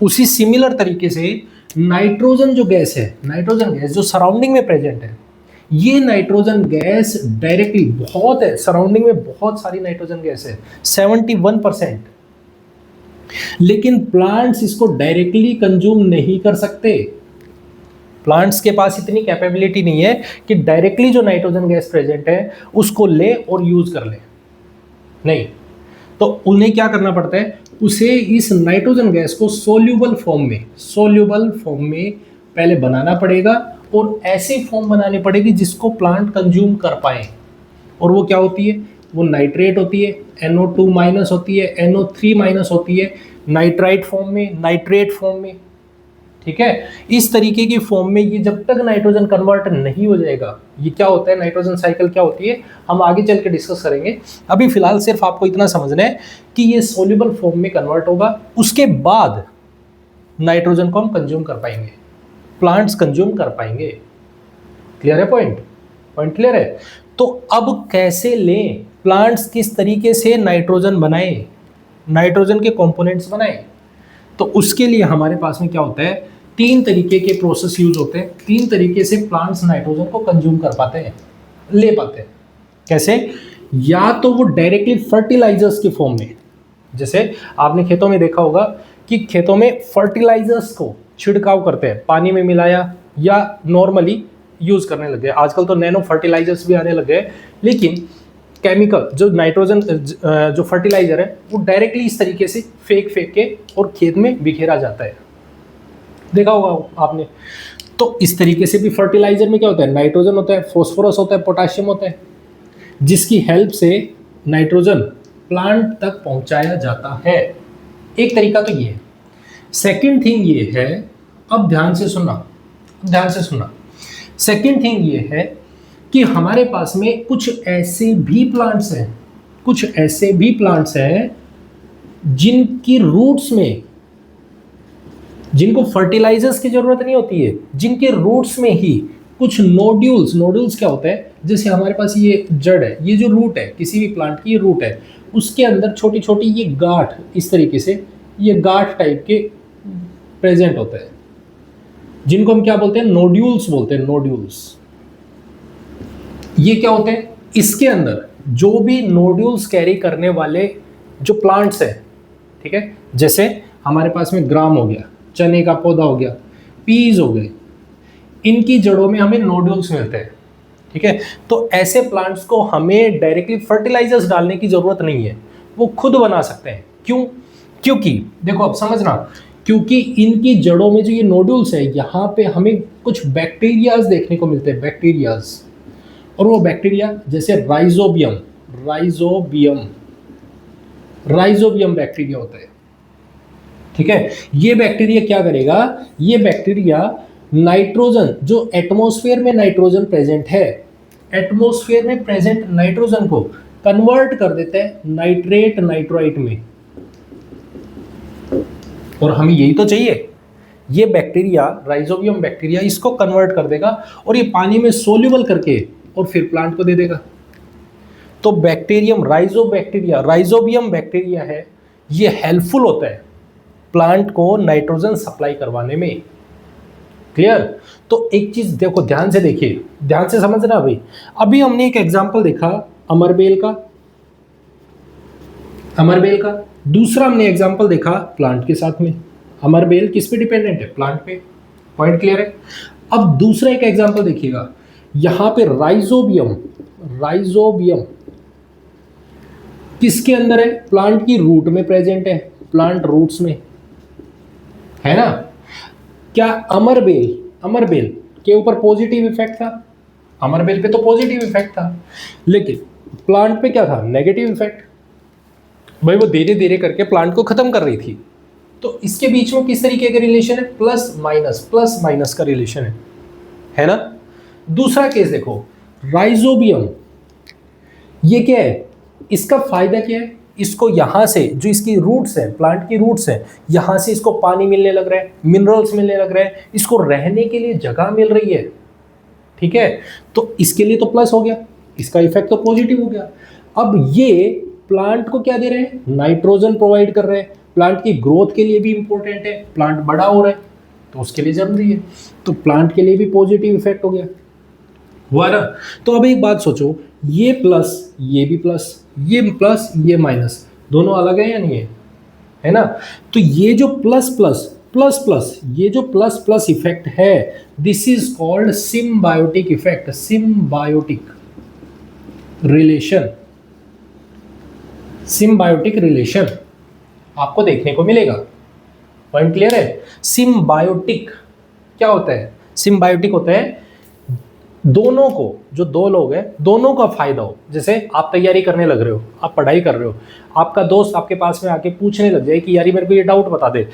उसी सिमिलर तरीके से नाइट्रोजन जो गैस है, नाइट्रोजन गैस जो सराउंडिंग में प्रेजेंट है, ये नाइट्रोजन गैस डायरेक्टली बहुत है, सराउंडिंग में बहुत सारी नाइट्रोजन गैस है, 71%, लेकिन प्लांट्स इसको डायरेक्टली कंज्यूम नहीं कर सकते। प्लांट्स के पास इतनी कैपेबिलिटी नहीं है कि डायरेक्टली जो नाइट्रोजन गैस प्रेजेंट है उसको ले और यूज कर ले, नहीं। तो उन्हें क्या करना पड़ता है, उसे इस नाइट्रोजन गैस को सोल्यूबल फॉर्म में पहले बनाना पड़ेगा, और ऐसी फॉर्म बनानी पड़ेगी जिसको प्लांट कंज्यूम कर पाए। और वो क्या होती है? वो नाइट्रेट होती है, NO2- होती है, NO3- होती है, नाइट्राइट फॉर्म में, नाइट्रेट फॉर्म में। ठीक है, इस तरीके की फॉर्म में ये जब तक नाइट्रोजन कन्वर्ट नहीं हो जाएगा, ये क्या होता है, नाइट्रोजन साइकिल क्या होती है, हम आगे चल के डिस्कस करेंगे। अभी फिलहाल सिर्फ आपको इतना समझना है कि ये सोल्यूबल फॉर्म में कन्वर्ट होगा, उसके बाद नाइट्रोजन को हम कंज्यूम कर पाएंगे, प्लांट्स कंज्यूम कर पाएंगे। क्लियर है? पॉइंट क्लियर है? तो अब कैसे लें, प्लांट्स किस तरीके से नाइट्रोजन बनाए, नाइट्रोजन के कंपोनेंट्स बनाए? तो उसके लिए हमारे पास में क्या होता है, 3 तरीके के प्रोसेस यूज होते हैं। 3 तरीके से प्लांट्स नाइट्रोजन को कंज्यूम कर पाते हैं, ले पाते हैं। कैसे? या तो वो डायरेक्टली फर्टिलाइजर्स के फॉर्म में, जैसे आपने खेतों में देखा होगा कि खेतों में फर्टिलाइजर्स को छिड़काव करते हैं, पानी में मिलाया या नॉर्मली यूज करने लगे। आजकल तो नैनो फर्टिलाइजर्स भी आने लगे, लेकिन केमिकल जो नाइट्रोजन जो फर्टिलाइजर है वो डायरेक्टली इस तरीके से फेंक के और खेत में बिखेरा जाता है, देखा होगा आपने। तो इस तरीके से भी फर्टिलाइजर में क्या होता है, नाइट्रोजन होता है, फॉस्फोरस होता है, पोटाशियम होता है, जिसकी हेल्प से नाइट्रोजन प्लांट तक पहुंचाया जाता है। एक तरीका तो ये है। सेकेंड थिंग ये है, अब ध्यान से सुनना, सेकेंड थिंग ये है कि हमारे पास में कुछ ऐसे भी प्लांट्स हैं जिनकी रूट्स में, जिनको फर्टिलाइजर्स की जरूरत नहीं होती है, जिनके रूट्स में ही कुछ नोड्यूल्स क्या होता है, जैसे हमारे पास ये जड़ है, ये जो रूट है किसी भी प्लांट की, ये रूट है, उसके अंदर छोटी छोटी ये गांठ इस तरीके से ये गांठ टाइप के प्रेजेंट होते हैं, जिनको हम क्या बोलते हैं, नोड्यूल्स बोलते हैं, नोड्यूल्स। ये क्या होते हैं, इसके अंदर जो भी नोड्यूल्स कैरी करने वाले जो प्लांट्स हैं, ठीक है, जैसे हमारे पास में ग्राम हो गया, चने का पौधा हो गया, पीज हो गए, इनकी जड़ों में हमें नोड्यूल्स मिलते हैं, ठीक है। तो ऐसे प्लांट्स को हमें डायरेक्टली फर्टिलाइजर्स डालने की जरूरत नहीं है, वो खुद बना सकते हैं। क्यों? क्योंकि देखो अब समझना, क्योंकि इनकी जड़ों में जो ये नोड्यूल्स है, यहाँ पे हमें कुछ बैक्टीरियाज देखने को मिलते हैं, बैक्टीरियाज। और वो बैक्टीरिया जैसे राइजोबियम, राइजोबियम बैक्टीरिया होता है, ठीक है। ये बैक्टीरिया क्या करेगा, ये बैक्टीरिया नाइट्रोजन, जो एटमॉस्फेयर में नाइट्रोजन प्रेजेंट है, एटमॉस्फेयर में प्रेजेंट नाइट्रोजन को कन्वर्ट कर देता है नाइट्रेट नाइट्राइट में। और हमें यही तो चाहिए, ये बैक्टीरिया, राइजोबियम बैक्टीरिया, इसको कन्वर्ट कर देगा और ये पानी में सोल्यूबल करके और फिर प्लांट को दे देगा। तो बैक्टीरियम, राइजोबियम बैक्टीरिया है, ये हेल्पफुल होता है प्लांट को नाइट्रोजन सप्लाई करवाने में। क्लियर? तो एक चीज देखो, ध्यान से देखिए, ध्यान से समझना भाई। अभी हमने एक एग्जांपल देखा अमरबेल का, दूसरा हमने एग्जांपल देखा प्लांट के साथ में। अमरबेल किस पे डिपेंडेंट है? प्लांट पे। पॉइंट क्लियर है? अब दूसरा एक एग्जांपल देखिएगा, यहां पे राइजोबियम किसके अंदर है? प्लांट की रूट में प्रेजेंट है, प्लांट रूट्स में है ना। क्या अमरबेल के ऊपर पॉजिटिव इफेक्ट था? अमरबेल पे तो पॉजिटिव इफेक्ट था, लेकिन प्लांट पे क्या था? Negative effect. भाई वो धीरे धीरे करके प्लांट को खत्म कर रही थी। तो इसके बीच में किस तरीके का रिलेशन है? प्लस माइनस का रिलेशन है ना। दूसरा केस देखो, राइजोबियम, ये क्या है? इसका फायदा क्या है? इसको यहां से जो इसकी रूट्स है, प्लांट की रूट्स है, यहां से इसको पानी मिलने लग रहा है, मिनरल्स मिलने लग रहे हैं, इसको रहने के लिए जगह मिल रही है, ठीक है। तो इसके लिए तो प्लस हो गया, इसका इफेक्ट तो पॉजिटिव हो गया। अब ये प्लांट को क्या दे रहे हैं? नाइट्रोजन प्रोवाइड कर रहे हैं, प्लांट की ग्रोथ के लिए भी इंपॉर्टेंट है, प्लांट बड़ा हो रहा है तो उसके लिए जरूरी है, तो प्लांट के लिए भी पॉजिटिव इफेक्ट हो गया, हुआ ना। तो अब एक बात सोचो, ये प्लस, ये भी प्लस, ये प्लस, ये माइनस, दोनों अलग है या नहीं है ना। तो ये जो प्लस प्लस ये जो प्लस प्लस इफेक्ट है, this is called symbiotic effect, symbiotic relation आपको देखने को मिलेगा। पॉइंट क्लियर है? सिम्बायोटिक क्या होता है? सिम्बायोटिक होता है दोनों को, जो दो लोग हैं दोनों का फायदा हो। जैसे आप तैयारी करने लग रहे हो, आप पढ़ाई कर रहे हो, आपका दोस्त आपके पास में आके पूछने लग जाए कि यार मेरे को ये डाउट बता दे,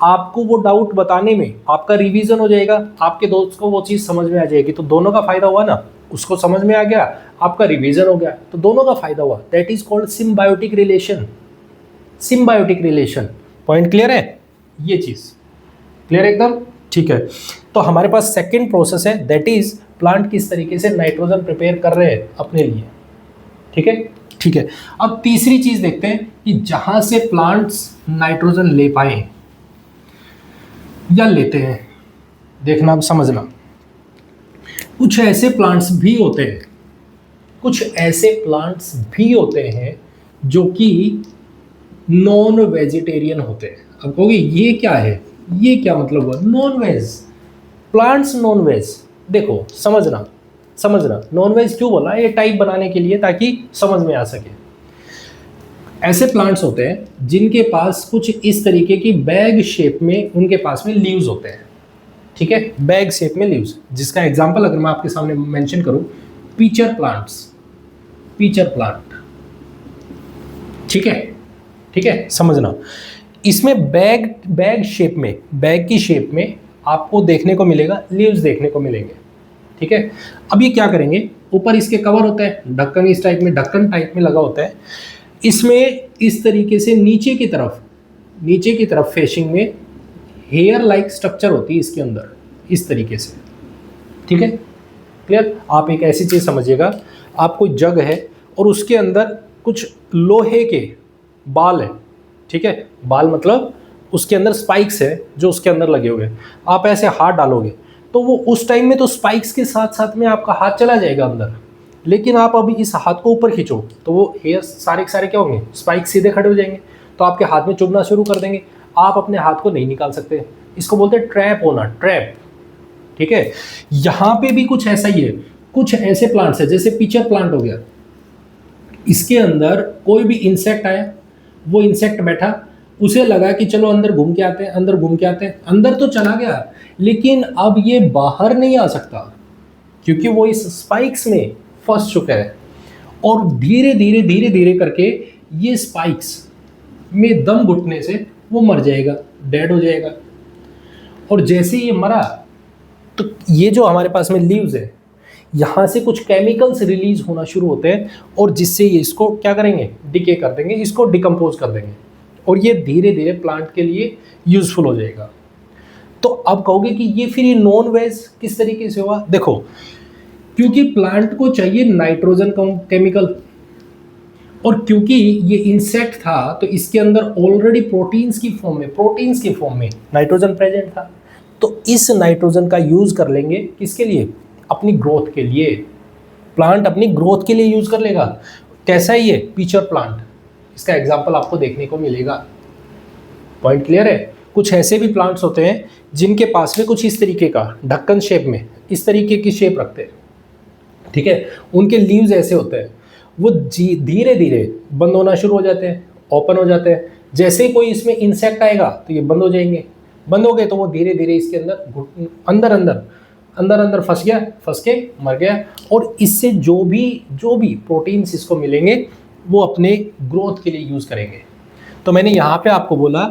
आपको वो डाउट बताने में आपका रिवीजन हो जाएगा, आपके दोस्त को वो चीज़ समझ में आ जाएगी, तो दोनों का फायदा हुआ ना। उसको समझ में आ गया, आपका रिवीजन हो गया, तो दोनों का फायदा हुआ। That is called symbiotic relation. Point clear है? ये चीज क्लियर एकदम? ठीक है। तो हमारे पास सेकंड प्रोसेस है, दैट इज प्लांट किस तरीके से नाइट्रोजन प्रिपेयर कर रहे हैं अपने लिए, ठीक है। ठीक है, अब तीसरी चीज देखते हैं कि जहां से प्लांट्स नाइट्रोजन ले पाए या लेते हैं। देखना, अब समझना, कुछ ऐसे प्लांट्स भी होते हैं जो कि नॉन वेजिटेरियन होते हैं। अब कहोगे ये क्या है, ये क्या मतलब हुआ? Non veg plants, non veg. देखो समझना, नॉन वेज क्यों बोला? ये टाइप बनाने के लिए, ताकि समझ में आ सके। ऐसे प्लांट्स होते हैं जिनके पास कुछ इस तरीके की बैग शेप में उनके पास में लीव्स होते हैं, ठीक है, बैग शेप में लीव्स। जिसका एग्जांपल अगर मैं आपके सामने मेंशन करूं, पीचर प्लांट, ठीक है, समझना। इसमें बैग शेप में, बैग की शेप में आपको देखने को मिलेगा, लीव्स देखने को मिलेंगे, ठीक है। अब ये क्या करेंगे, ऊपर इसके कवर होता है, ढक्कन इस टाइप में, ढक्कन टाइप में लगा होता है। इसमें इस तरीके से नीचे की तरफ फेसिंग में हेयर लाइक स्ट्रक्चर होती है इसके अंदर, इस तरीके से, ठीक है, क्लियर। आप एक ऐसी चीज़ समझिएगा, आप कोई जग है और उसके अंदर कुछ लोहे के बाल है, ठीक है, बाल मतलब उसके अंदर स्पाइक्स है जो उसके अंदर लगे हुए हैं, आप ऐसे हाथ डालोगे तो वो उस टाइम में तो स्पाइक्स के साथ साथ में आपका हाथ चला जाएगा अंदर, लेकिन आप अभी इस हाथ को ऊपर खींचो तो वो हेयर सारे के सारे क्या होंगे, स्पाइक सीधे खड़े हो जाएंगे, तो आपके हाथ में चुभना शुरू कर देंगे, आप अपने हाथ को नहीं निकाल सकते। इसको बोलते हैं ट्रैप होना, ट्रैप। ठीक है, यहाँ पे भी कुछ ऐसा ही है। कुछ ऐसे प्लांट्स है जैसे पिचर प्लांट हो गया, इसके अंदर कोई भी इंसेक्ट आया, वो इंसेक्ट बैठा, उसे लगा कि चलो अंदर घूम के आते हैं, अंदर घूम के आते हैं, अंदर तो चला गया लेकिन अब ये बाहर नहीं आ सकता क्योंकि वो इस स्पाइक्स में फंस चुका है। और धीरे धीरे धीरे धीरे करके ये स्पाइक्स में दम घुटने से वो मर जाएगा, डेड हो जाएगा। और जैसे ये मरा तो ये जो हमारे पास में लीव्स है, यहाँ से कुछ केमिकल्स रिलीज होना शुरू होते हैं और जिससे ये इसको क्या करेंगे, डिके कर देंगे, इसको डिकम्पोज कर देंगे और ये धीरे धीरे प्लांट के लिए यूजफुल हो जाएगा। तो अब कहोगे कि ये फिर ये नॉन वेज किस तरीके से हुआ? देखो, क्योंकि प्लांट को चाहिए नाइट्रोजन केमिकल और क्योंकि ये इंसेक्ट था तो इसके अंदर ऑलरेडी प्रोटीन्स की फॉर्म में नाइट्रोजन प्रेजेंट था, तो इस नाइट्रोजन का यूज कर लेंगे किसके लिए, अपनी ग्रोथ के लिए। प्लांट अपनी ग्रोथ के लिए यूज कर लेगा। कैसा है ये पिचर प्लांट, इसका एग्जांपल आपको देखने को मिलेगा। पॉइंट क्लियर है? कुछ ऐसे भी प्लांट्स होते हैं जिनके पास में कुछ इस तरीके का ढक्कन शेप में इस तरीके की शेप रखते हैं, ठीक है, उनके लीव्स ऐसे होते हैं, वो धीरे धीरे बंद होना शुरू हो जाते हैं, ओपन हो जाते हैं। जैसे ही कोई इसमें इंसेक्ट आएगा तो ये बंद हो जाएंगे, बंद हो गए तो वो धीरे धीरे इसके अंदर फंस के मर गया। और इससे जो भी प्रोटीन्स इसको मिलेंगे वो अपने ग्रोथ के लिए यूज़ करेंगे। तो मैंने यहाँ पे आपको बोला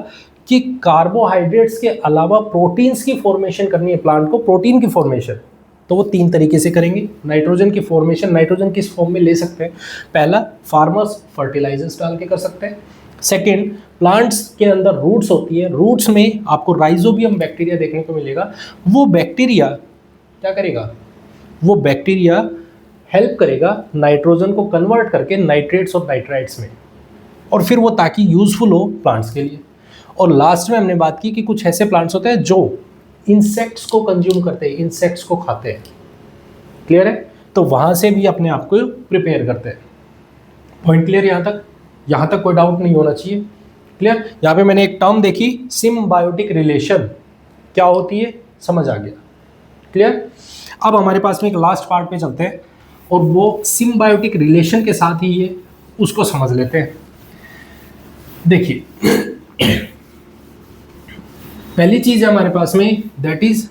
कि कार्बोहाइड्रेट्स के अलावा प्रोटीन्स की फॉर्मेशन करनी है प्लांट को, प्रोटीन की फॉर्मेशन, तो वो 3 तरीके से करेंगे। नाइट्रोजन की फॉर्मेशन, नाइट्रोजन किस फॉर्म में ले सकते हैं? पहला, फार्मर्स फर्टिलाइजर्स डाल के कर सकते हैं। सेकेंड, प्लांट्स के अंदर रूट्स होती है, रूट्स में आपको राइजोबियम बैक्टीरिया देखने को मिलेगा। वो बैक्टीरिया क्या करेगा? वो बैक्टीरिया हेल्प करेगा नाइट्रोजन को कन्वर्ट करके नाइट्रेट्स और नाइट्राइट्स में, और फिर वो ताकि यूजफुल हो प्लांट्स के लिए। और लास्ट में हमने बात की कि कुछ ऐसे प्लांट्स होते हैं जो इंसेक्ट्स को कंज्यूम करते हैं, इंसेक्ट्स को खाते हैं। क्लियर है? तो वहाँ से भी अपने आप को प्रिपेयर करते हैं। पॉइंट क्लियर यहाँ तक? यहाँ तक कोई डाउट नहीं होना चाहिए। क्लियर? यहाँ पे मैंने एक टर्म देखी, सिम्बायोटिक रिलेशन, क्या होती है समझ आ गया। क्लियर? अब हमारे पास में एक लास्ट पार्ट पे चलते हैं और वो सिम्बायोटिक रिलेशन के साथ ही ये उसको समझ लेते हैं। देखिए, पहली चीज है हमारे पास में, दैट इज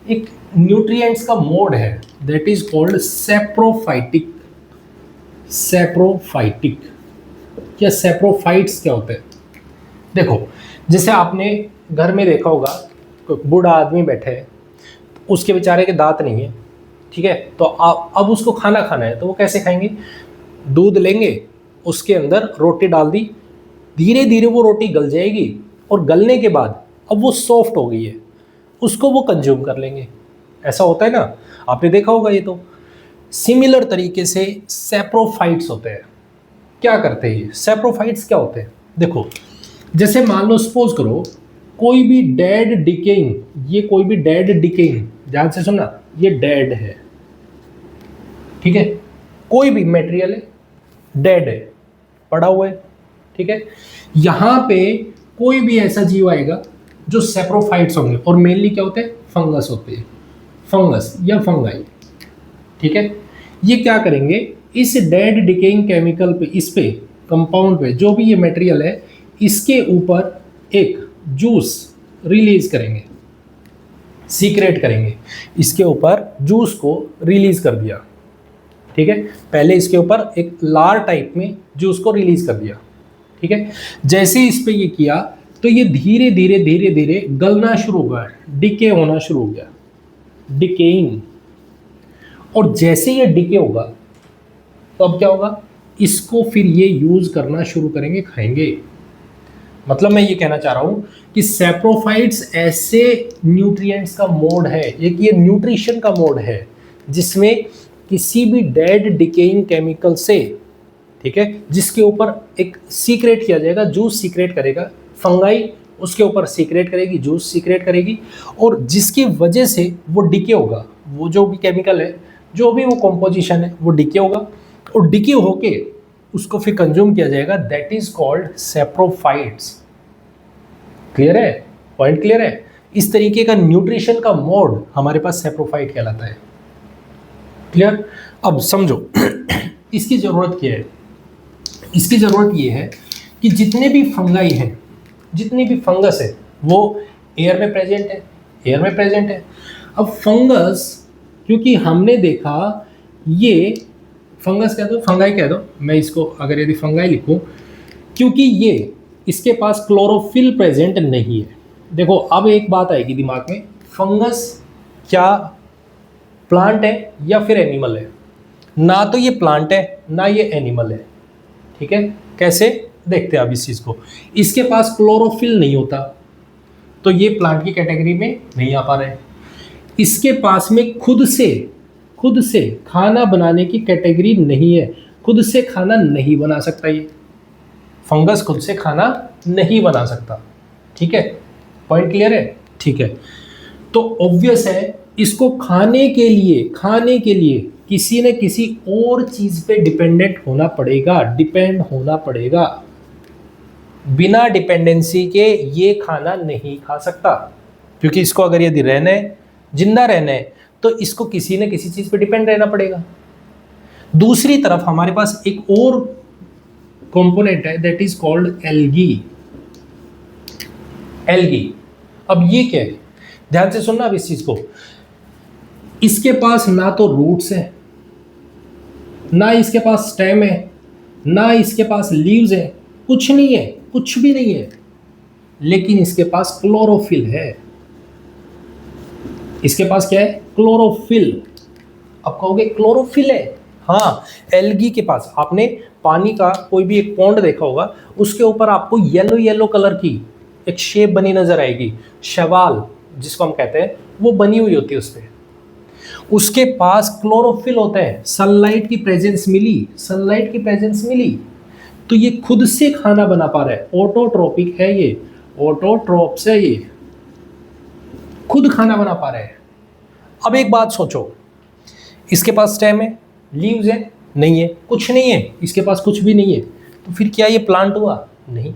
एक न्यूट्रिएंट्स का मोड है, that is called saprophytic. Saprophytic या सेप्रोफाइट्स क्या होते हैं? देखो, जैसे आपने घर में देखा होगा, कोई बूढ़ा आदमी बैठे है, उसके बेचारे के दांत नहीं है, ठीक है, तो आप अब उसको खाना खाना है तो वो कैसे खाएंगे? दूध लेंगे, उसके अंदर रोटी डाल दी, धीरे धीरे वो रोटी गल जाएगी और गलने के बाद अब वो सॉफ्ट हो गई है, उसको वो कंज्यूम कर लेंगे। ऐसा होता है ना, आपने देखा होगा। ये तो सिमिलर तरीके से सेप्रोफाइट्स होते हैं। क्या करते हैं ये सेप्रोफाइट्स? क्या होते हैं? देखो, जैसे मान लो सपोज करो कोई भी डेड डिकेइंग, ध्यान से सुनना, ये डेड है, ठीक है, कोई भी मटेरियल है, डेड है, पड़ा हुआ है, ठीक है, यहाँ पे कोई भी ऐसा जीव आएगा जो सेप्रोफाइट्स होंगे, और मेनली क्या होते हैं? फंगस होते हैं, फंगस या फंगाई, ठीक है। ये क्या करेंगे? इस डेड डिकेइंग केमिकल पे, इस पे कंपाउंड पे, जो भी ये मटेरियल है, इसके ऊपर एक जूस रिलीज करेंगे, सीक्रेट करेंगे, इसके ऊपर जूस को रिलीज कर दिया, ठीक है, पहले इसके ऊपर एक लार टाइप में जूस को रिलीज कर दिया, ठीक है। जैसे इस पे ये किया तो ये धीरे धीरे धीरे धीरे गलना शुरू हो गया, डिके होना शुरू हो गया, डिकेइंग। और जैसे ये डिके होगा तो अब क्या होगा? इसको फिर ये यूज करना शुरू करेंगे, खाएंगे। मतलब मैं ये कहना चाह रहा हूं कि सेप्रोफाइट्स ऐसे न्यूट्रिएंट्स का मोड है, एक ये न्यूट्रिशन का मोड है जिसमें किसी भी डेड डिकेइंग केमिकल से, ठीक है, जिसके ऊपर एक सीक्रेट किया जाएगा, जूस सीक्रेट करेगा, फंगाई उसके ऊपर सीक्रेट करेगी, जूस सीक्रेट करेगी, और जिसकी वजह से वो डिके होगा, वो जो भी केमिकल है, जो भी वो कॉम्पोजिशन है, वो डिके होगा, और डिके होके उसको फिर कंज्यूम किया जाएगा, that is called saprophytes. Clear है? पॉइंट क्लियर है? इस तरीके का न्यूट्रिशन का मोड हमारे पास सैप्रोफाइट कहलाता है। क्लियर? अब समझो इसकी जरूरत क्या है? इसकी जरूरत ये है कि जितने भी फंगाई हैं, जितनी भी फंगस है, वो एयर में प्रेजेंट है, एयर में प्रेजेंट है। अब फंगस, क्योंकि हमने देखा ये फंगस कह दो, फंगाई कह दो, मैं इसको अगर यदि फंगाई लिखूं, क्योंकि ये इसके पास क्लोरोफिल प्रेजेंट नहीं है। देखो अब एक बात आएगी दिमाग में, फंगस क्या प्लांट है या फिर एनिमल है? ना तो ये प्लांट है ना ये एनिमल है। ठीक है, कैसे देखते हैं अब इस चीज को। इसके पास क्लोरोफिल नहीं होता तो ये प्लांट की कैटेगरी में नहीं आ पा रहे। इसके पास में खुद से खाना बनाने की कैटेगरी नहीं है, खुद से खाना नहीं बना सकता। ये फंगस खुद से खाना नहीं बना सकता। ठीक है, पॉइंट क्लियर है? ठीक है, तो ऑब्वियस है इसको खाने के लिए किसी न किसी और चीज पे डिपेंडेंट होना पड़ेगा, डिपेंड होना पड़ेगा। बिना डिपेंडेंसी के ये खाना नहीं खा सकता, क्योंकि इसको अगर यदि रहना है, जिंदा रहना है, तो इसको किसी न किसी चीज पे डिपेंड रहना पड़ेगा। दूसरी तरफ हमारे पास एक और कंपोनेंट है, that is called algae. Algae, अब ये क्या है? ध्यान से सुनना अब इस चीज को। इसके पास ना तो रूट्स है, ना इसके पास स्टेम है, ना इसके पास लीव्स है, कुछ नहीं है, कुछ भी नहीं है, लेकिन इसके पास क्लोरोफिल है। इसके पास क्या है? क्लोरोफिल। अब कहोगे क्लोरोफिल है? हाँ, एल्गी के पास आपने पानी का कोई भी एक पॉन्ड देखा होगा, उसके ऊपर आपको येलो येलो कलर की एक शेप बनी नजर आएगी, शैवाल जिसको हम कहते हैं, वो बनी हुई होती है उस पर। उसके पास क्लोरोफिल होता है। सनलाइट की प्रेजेंस मिली, तो ये खुद से खाना बना पा रहा है। ऑटोट्रोपिक है ये, ऑटोट्रोप्स है ये, खुद खाना बना पा रहा है। अब एक बात सोचो, इसके पास स्टेम है, लीव्स है? नहीं है, कुछ नहीं है, इसके पास कुछ भी नहीं है, तो फिर क्या ये प्लांट हुआ? नहीं।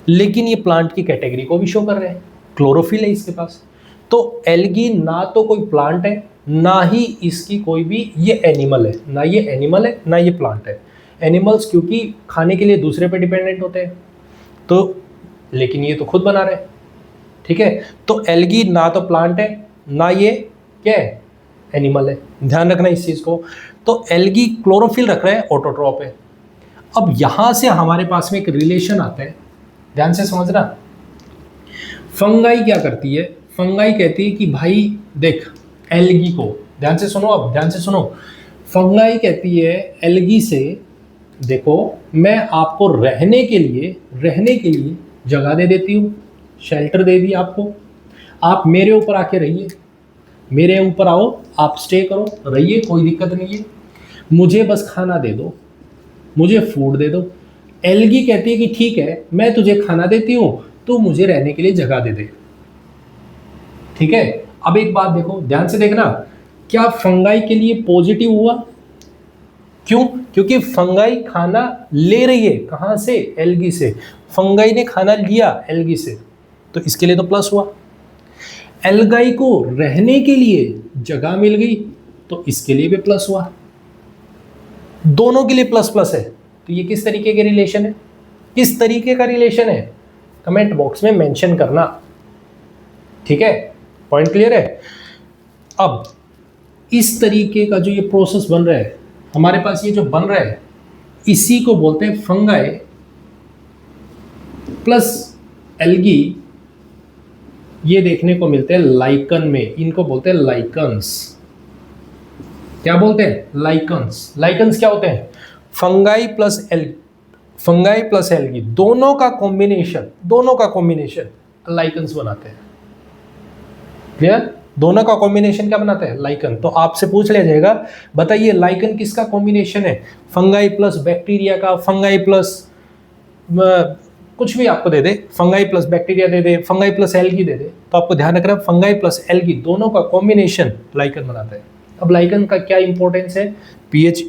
लेकिन ये प्लांट की कैटेगरी को भी शो कर रहे हैं, क्लोरोफिल है इसके पास। तो एल्गी ना तो कोई प्लांट है, ना ही इसकी कोई भी ये एनिमल है, ना ये एनिमल है ना ये प्लांट है। एनिमल्स क्योंकि खाने के लिए दूसरे पे डिपेंडेंट होते हैं, तो लेकिन ये तो खुद बना रहे हैं। ठीक है, तो एल्गी ना तो प्लांट है ना ये क्या है, एनिमल है। ध्यान रखना इस चीज को। तो एल्गी क्लोरोफिल रख रहा है, ऑटोट्रॉप है। अब यहां से हमारे पास में एक रिलेशन आता है, ध्यान से समझना। फंगाई क्या करती है? फंगाई कहती है कि भाई देख, एल्गी को ध्यान से सुनो, अब ध्यान से सुनो। फंगाई कहती है एल्गी से, देखो मैं आपको रहने के लिए जगह दे देती हूँ, शेल्टर दे दी आपको, आप मेरे ऊपर आके रहिए, मेरे ऊपर आओ, आप स्टे करो, रहिए, कोई दिक्कत नहीं है, मुझे बस खाना दे दो, मुझे फूड दे दो। एल्गी कहती है कि ठीक है, मैं तुझे खाना देती हूँ, तू मुझे रहने के लिए जगह दे दे। ठीक है, अब एक बात देखो, ध्यान से देखना, क्या फंगाई के लिए पॉजिटिव हुआ? क्यों? क्योंकि फंगाई खाना ले रही है, कहां से? एल्गी से। फंगाई ने खाना लिया एल्गी से, तो इसके लिए तो प्लस हुआ। एल्गाई को रहने के लिए जगह मिल गई, तो इसके लिए भी प्लस हुआ। दोनों के लिए प्लस प्लस है। तो ये किस तरीके के रिलेशन है? किस तरीके का रिलेशन है? कमेंट बॉक्स में मेंशन करना। ठीक है, पॉइंट क्लियर है? अब इस तरीके का जो ये प्रोसेस बन रहा है हमारे पास, ये जो बन रहा है, इसी को बोलते हैं फंगाई प्लस एल्गी। ये देखने को मिलते हैं लाइकन में, इनको बोलते हैं लाइकन्स। क्या बोलते हैं? लाइकन्स। लाइकन्स क्या होते हैं? फंगाई प्लस एल्गी, दोनों का कॉम्बिनेशन लाइकन्स बनाते हैं। क्लियर? दोनों का कॉम्बिनेशन क्या बनाता है? लाइकन। तो आपसे पूछ लिया जाएगा, बताइए लाइकन किसका कॉम्बिनेशन है? फंगाई प्लस बैक्टीरिया का, फंगाई प्लस कुछ भी आपको दे दे, फंगाई प्लस बैक्टीरिया दे दे, फंगाई प्लस एल्गी दे दे, तो आपको ध्यान रखना फंगाई प्लस एल्गी दोनों का कॉम्बिनेशन लाइकन बनाता है। अब लाइकन का क्या इंपॉर्टेंस है, पीएच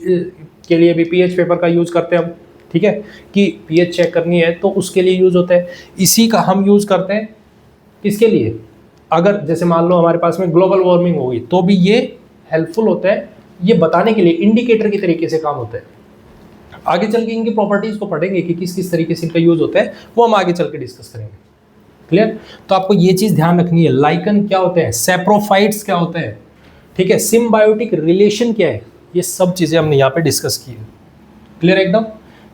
के लिए भी पीएच पेपर का यूज करते हैं हम, ठीक है, कि पीएच चेक करनी है तो उसके लिए यूज होता है। इसी का हम यूज करते हैं किसके लिए, अगर जैसे मान लो हमारे पास में ग्लोबल वार्मिंग होगी तो भी ये हेल्पफुल होता है, ये बताने के लिए इंडिकेटर की तरीके से काम होता है। आगे चल के इनकी प्रॉपर्टीज को पढ़ेंगे कि किस किस तरीके से इनका यूज होता है, वो हम आगे चल के डिस्कस करेंगे। क्लियर? तो आपको ये चीज ध्यान रखनी है, लाइकन क्या होते हैं, सैप्रोफाइट्स क्या होते हैं, ठीक है, सिम्बायोटिक रिलेशन क्या है, ये सब चीजें हमने यहाँ पे डिस्कस की है। क्लियर एकदम?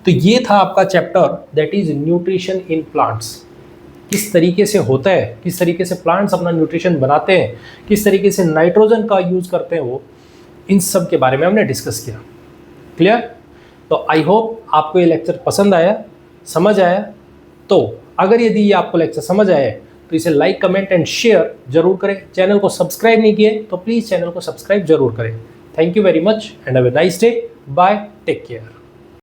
तो ये था आपका chapter that is nutrition in plants. किस तरीके से होता है, किस तरीके से प्लांट्स अपना न्यूट्रिशन बनाते हैं, किस तरीके से नाइट्रोजन का यूज करते हैं, वो इन सब के बारे में हमने डिस्कस किया। क्लियर? तो आई होप आपको ये लेक्चर पसंद आया, समझ आया। तो अगर यदि ये आपको लेक्चर समझ आया है तो इसे लाइक, कमेंट एंड शेयर जरूर करें। चैनल को सब्सक्राइब नहीं किए तो प्लीज़ चैनल को सब्सक्राइब जरूर करें। Thank you very much and have a nice day. Bye, take care.